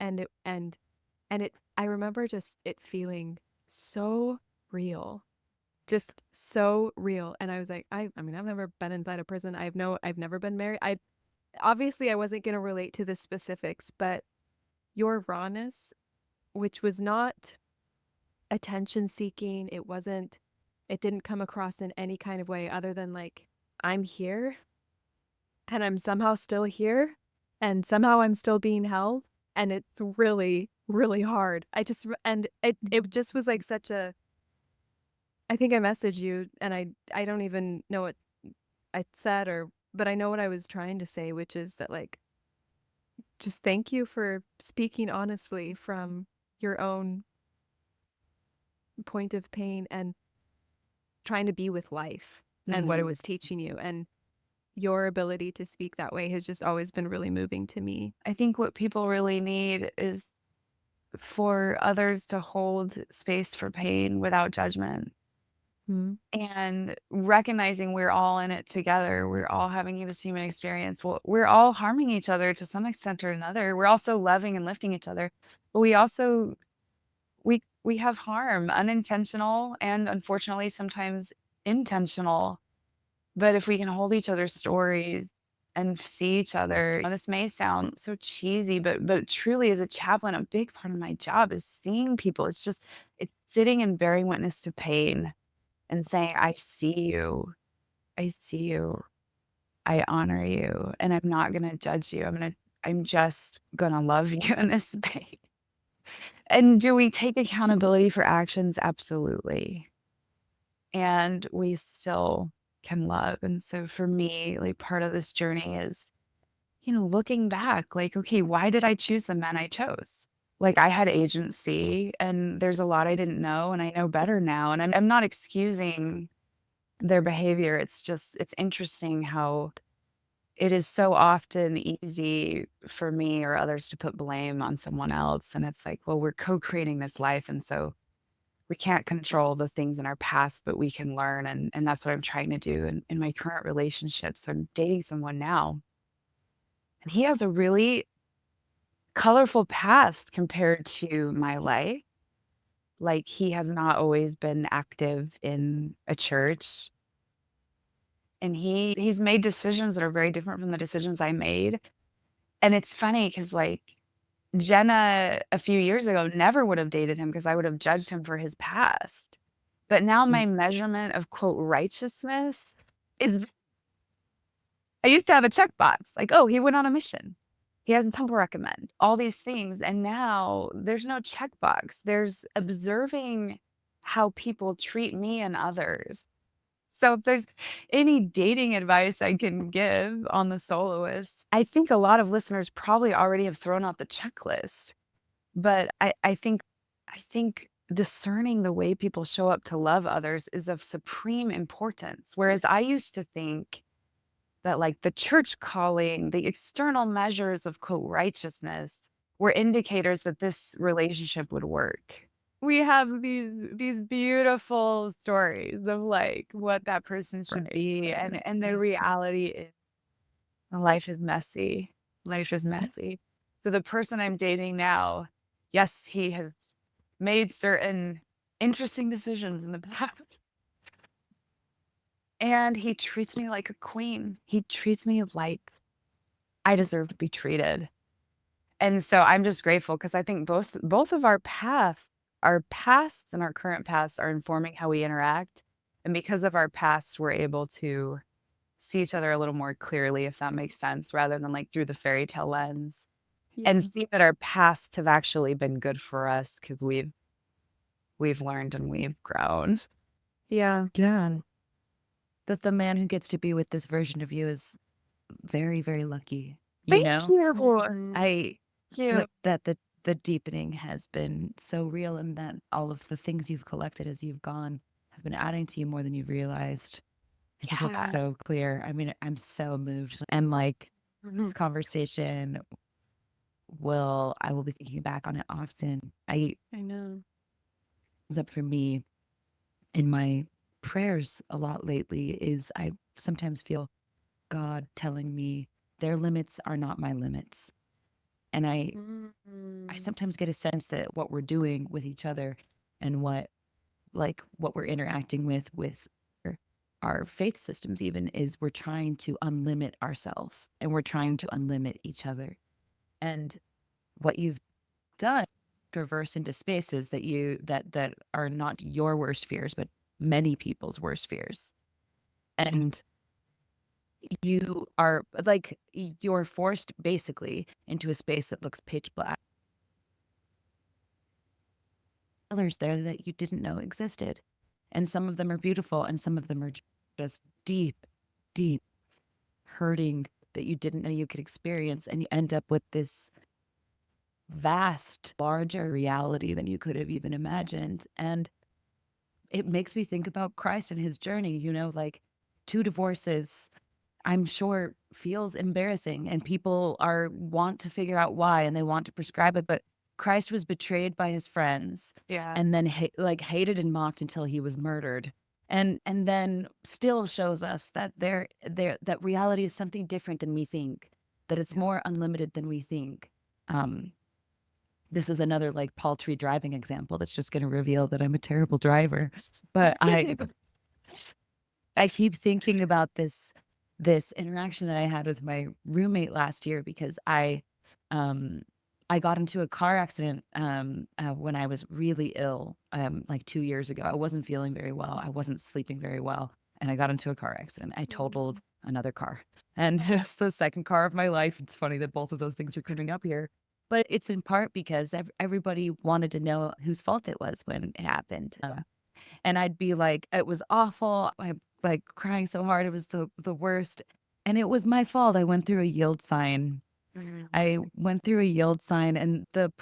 And it I remember just it feeling so real, just so real. And I was like, I mean, I've never been inside a prison. I've never been married. I obviously I wasn't going to relate to the specifics, but your rawness, which was not attention seeking, it didn't come across in any kind of way other than like, I'm here and I'm somehow still here and somehow I'm still being held. And it's really, really hard. And it just was like such a, I think I messaged you and I don't even know what I said but I know what I was trying to say, which is that like, just thank you for speaking honestly from your own point of pain and trying to be with life and what it was teaching you. And your ability to speak that way has just always been really moving to me. I think what people really need is for others to hold space for pain without judgment and recognizing we're all in it together. We're all having this human experience. Well, we're all harming each other to some extent or another. We're also loving and lifting each other, but we also we have harm, unintentional and unfortunately sometimes intentional. But if we can hold each other's stories and see each other. And this may sound so cheesy, but truly as a chaplain, a big part of my job is seeing people. It's sitting and bearing witness to pain and saying, I see you. I see you. I honor you. And I'm not gonna judge you. I'm just gonna love you in this space. And do we take accountability for actions? Absolutely. And we still can love. And so for me, like part of this journey is, looking back, like, okay, why did I choose the men I chose? Like I had agency and there's a lot I didn't know and I know better now. And I'm not excusing their behavior. It's interesting how it is so often easy for me or others to put blame on someone else. And it's like, well, we're co-creating this life. And so we can't control the things in our past, but we can learn. And that's what I'm trying to do in my current relationship. So I'm dating someone now, and he has a really colorful past compared to my life. Like he has not always been active in a church. And he's made decisions that are very different from the decisions I made. And it's funny because like Jenna a few years ago never would have dated him because I would have judged him for his past. But now Mm. my measurement of quote righteousness is I used to have a checkbox like, oh, he went on a mission. He has a temple recommend, all these things. And now there's no checkbox. There's observing how people treat me and others. So if there's any dating advice I can give on the soloist, I think a lot of listeners probably already have thrown out the checklist. But I think discerning the way people show up to love others is of supreme importance. Whereas I used to think that like the church calling, the external measures of quote righteousness were indicators that this relationship would work. We have these beautiful stories of like what that person should Right. be, and the reality is life is messy. Life is messy. So the person I'm dating now, yes, he has made certain interesting decisions in the past. And he treats me like a queen. He treats me like I deserve to be treated. And so I'm just grateful because I think both of our pasts and our current pasts are informing how we interact. And because of our past, we're able to see each other a little more clearly, if that makes sense, rather than like through the fairy tale lens. Yeah. And see that our pasts have actually been good for us because we've learned and we've grown. Yeah. Yeah. That the man who gets to be with this version of you is very, very lucky. You Thank know, you. I Thank you. like that the deepening has been so real, and that all of the things you've collected as you've gone have been adding to you more than you've realized. I think it's Yeah. so clear. I mean, I'm so moved, and like this Mhm. conversation I will be thinking back on it often. I know. Was up for me in my prayers a lot lately is I sometimes feel God telling me their limits are not my limits. And I Mm. sometimes get a sense that what we're doing with each other and what we're interacting with our faith systems even is we're trying to unlimit ourselves and we're trying to unlimit each other. And what you've done traverse into spaces that are not your worst fears, but many people's worst fears. And you are like you're forced basically into a space that looks pitch black. Colors there that you didn't know existed. And some of them are beautiful and some of them are just deep, deep hurting that you didn't know you could experience. And you end up with this vast, larger reality than you could have even imagined. And it makes me think about Christ and his journey, like 2 divorces, I'm sure feels embarrassing and people want to figure out why and they want to prescribe it, but Christ was betrayed by his friends Yeah. and then hated and mocked until he was murdered. And then still shows us that that reality is something different than we think, that it's Yeah. more unlimited than we think. Um, this is another like paltry driving example that's just going to reveal that I'm a terrible driver. But I keep thinking about this this interaction that I had with my roommate last year because um, I got into a car accident when I was really ill, like 2 years ago. I wasn't feeling very well. I wasn't sleeping very well, and I got into a car accident. I totaled another car, and it's the second car of my life. It's funny that both of those things are coming up here, but it's in part because everybody wanted to know whose fault it was when it happened. And I'd be like, "It was awful. I'm, like, crying so hard. It was the worst." And it was my fault. I went through a yield sign. I went through a yield sign, and the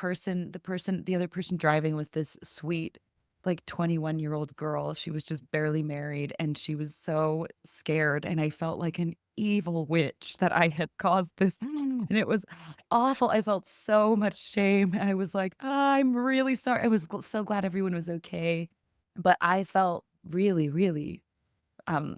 other person driving was this sweet, like, 21-year-old girl. She was just barely married, and she was so scared, and I felt like an evil witch that I had caused this, and it was awful. I felt so much shame, and I was like, "I'm really sorry." I was so glad everyone was okay. But I felt really, really,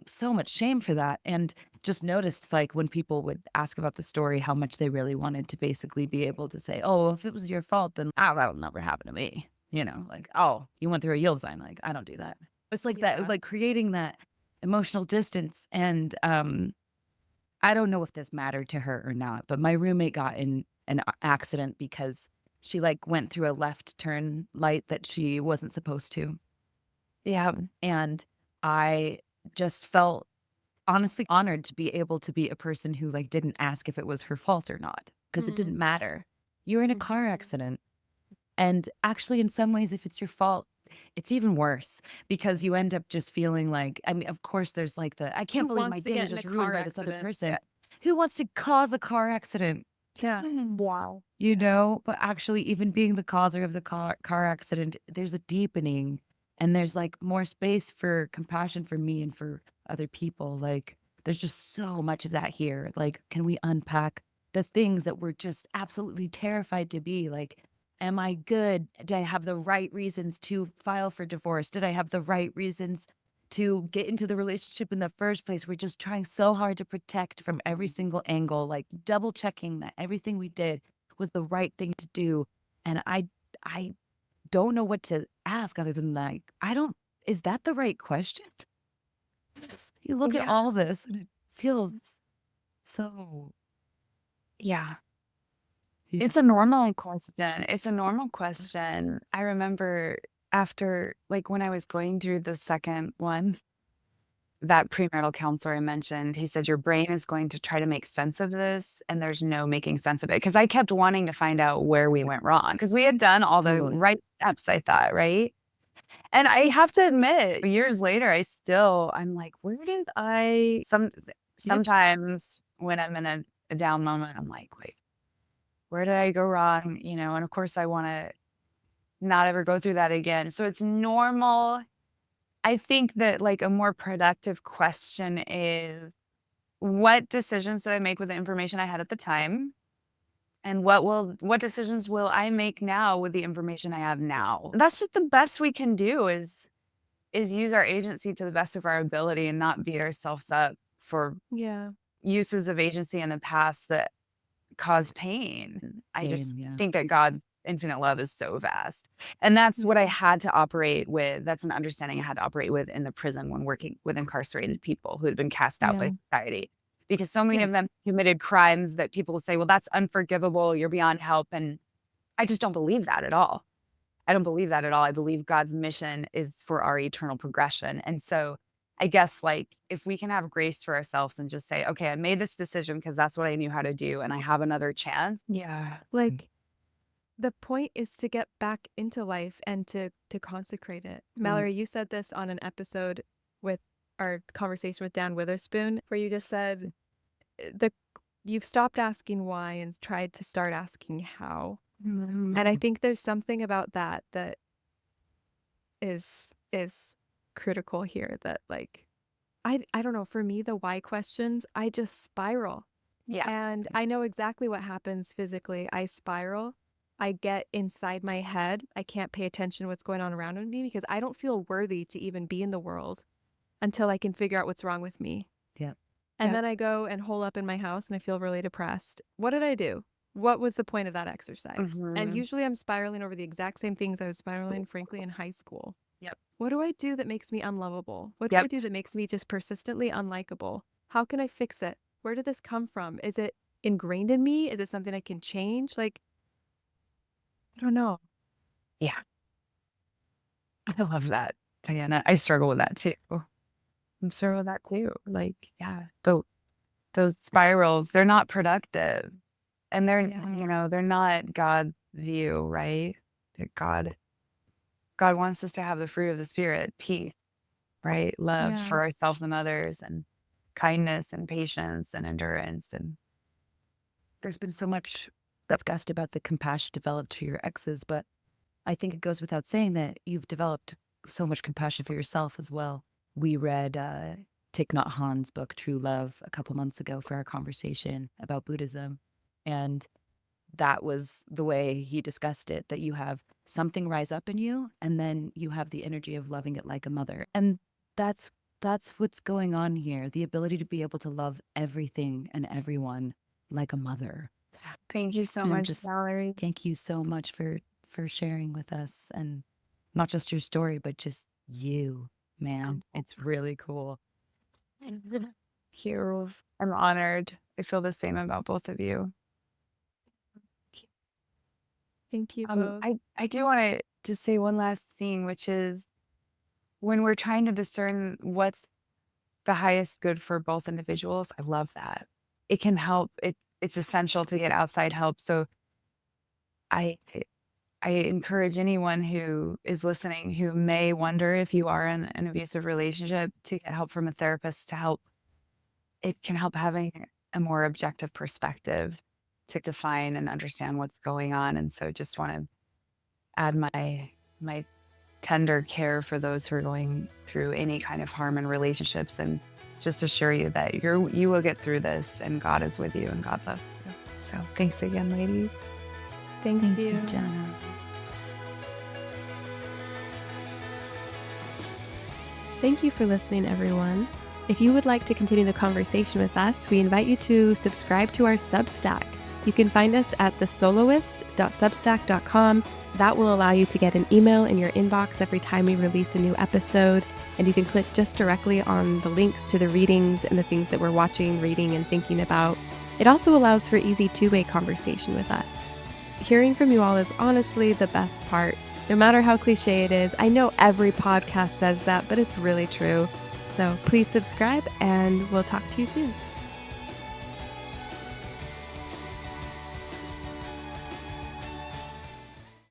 so much shame for that, and just noticed, like, when people would ask about the story, how much they really wanted to basically be able to say, "Oh, well, if it was your fault, then, that'll never happen to me." Like, "Oh, you went through a yield sign, like, I don't do that." It's like that, Yeah. like, creating that emotional distance, and, I don't know if this mattered to her or not, but my roommate got in an accident because she, like, went through a left turn light that she wasn't supposed to. Yeah. And I just felt honestly honored to be able to be a person who, like, didn't ask if it was her fault or not, because it Mm. didn't matter. You were in a car accident. And actually, in some ways, if it's your fault, it's even worse because you end up just feeling like, I mean, of course, there's like I Who can't believe my wants to day get was in a just ruined car by this other accident? person. Who wants to cause a car accident? Yeah. Wow. But actually even being the causer of the car accident, there's a deepening and there's like more space for compassion for me and for other people. Like there's just so much of that here. Like, can we unpack the things that we're just absolutely terrified to be? Like, am I good? Did I have the right reasons to file for divorce? Did I have the right reasons to get into the relationship in the first place? We're just trying so hard to protect from every single angle, like double checking that everything we did was the right thing to do. And I don't know what to ask other than like, I don't is that the right question? You look at Yeah. all this and it feels so Yeah. yeah. It's a normal question. It's a normal question. I remember after, like, when I was going through the second one, that premarital counselor I mentioned, he said, "Your brain is going to try to make sense of this, and there's no making sense of it." Because I kept wanting to find out where we went wrong because we had done all the Totally. right steps, I thought, right? And I have to admit, years later, I'm like, "Where did I" Yep. sometimes when I'm in a down moment, I'm like, "Wait, where did I go wrong?" And of course, I wanna not ever go through that again. So it's normal. I think that, like, a more productive question is, what decisions did I make with the information I had at the time? And what decisions will I make now with the information I have now? That's just the best we can do is use our agency to the best of our ability and not beat ourselves up for Yeah. uses of agency in the past that cause pain. I just Same, yeah. think that God's infinite love is so vast. And that's what I Yeah. had to operate with. That's an understanding I had to operate with in the prison when working with incarcerated people who had been cast out Yeah. by society. Because so many Yeah. of them committed crimes that people will say, well, that's unforgivable. You're beyond help. And I just don't believe that at all. I don't believe that at all. I believe God's mission is for our eternal progression. And so I guess, like, if we can have grace for ourselves and just say, okay, I made this decision because that's what I knew how to do and I have another chance. Yeah. Like the point is to get back into life and to consecrate it. Mallory, you said this on an episode with our conversation with Dan Witherspoon, where you just said the you've stopped asking why and tried to start asking how. And I think there's something about that that is critical here that like I don't know, for me the why questions, I just spiral. Yeah. And I know exactly what happens physically. I spiral. I get inside my head. I can't pay attention to what's going on around me because I don't feel worthy to even be in the world until I can figure out what's wrong with me. Yep. And Yep. then I go and hole up in my house and I feel really depressed. What did I do? What was the point of that exercise? And Mhm. usually I'm spiraling over the exact same things I was spiraling, frankly, in high school. Yep. What do I do that makes me unlovable? What do I Yep. do that makes me just persistently unlikable? How can I fix it? Where did this come from? Is it ingrained in me? Is it something I can change? Like, I don't know. Yeah, I love that, Diana. I struggle with that too. I'm struggling with that too. Like, yeah, those spirals, they're not productive. And they're, they're not God's view, right? That God wants us to have the fruit of the spirit, peace, right? Love Yeah. for ourselves and others, and kindness and patience and endurance. And There's been so much discussed about the compassion developed to your exes, but I think it goes without saying that you've developed so much compassion for yourself as well. We read Thich Nhat Hanh's book, True Love, a couple months ago for our conversation about Buddhism. And that was the way he discussed it, that you have something rise up in you, and then you have the energy of loving it like a mother. And that's what's going on here, the ability to be able to love everything and everyone like a mother. thank you so And I'm much, just Valerie. thank you so much for sharing with us, and not just your story, but just you, man. It's really cool. You. I'm honored. I feel the same about both of you. Thank you both. I do want to just say one last thing, which is when we're trying to discern what's the highest good for both individuals, I love that. It can help. It's essential to get outside help. So I I encourage anyone who is listening who may wonder if you are in an abusive relationship to get help from a therapist to help. It can help having a more objective perspective to define and understand what's going on. And so just want to add my tender care for those who are going through any kind of harm in relationships, and just assure you that you will get through this, and God is with you and God loves you. So thanks again, ladies. Thank you. Jenna. Thank you for listening, everyone. If you would like to continue the conversation with us, we invite you to subscribe to our Substack. You can find us at thesoloist.substack.com. That will allow you to get an email in your inbox every time we release a new episode, and you can click just directly on the links to the readings and the things that we're watching, reading, and thinking about. It also allows for easy two-way conversation with us. Hearing from you all is honestly the best part. No matter how cliche it is, I know every podcast says that, but it's really true. So please subscribe, and we'll talk to you soon.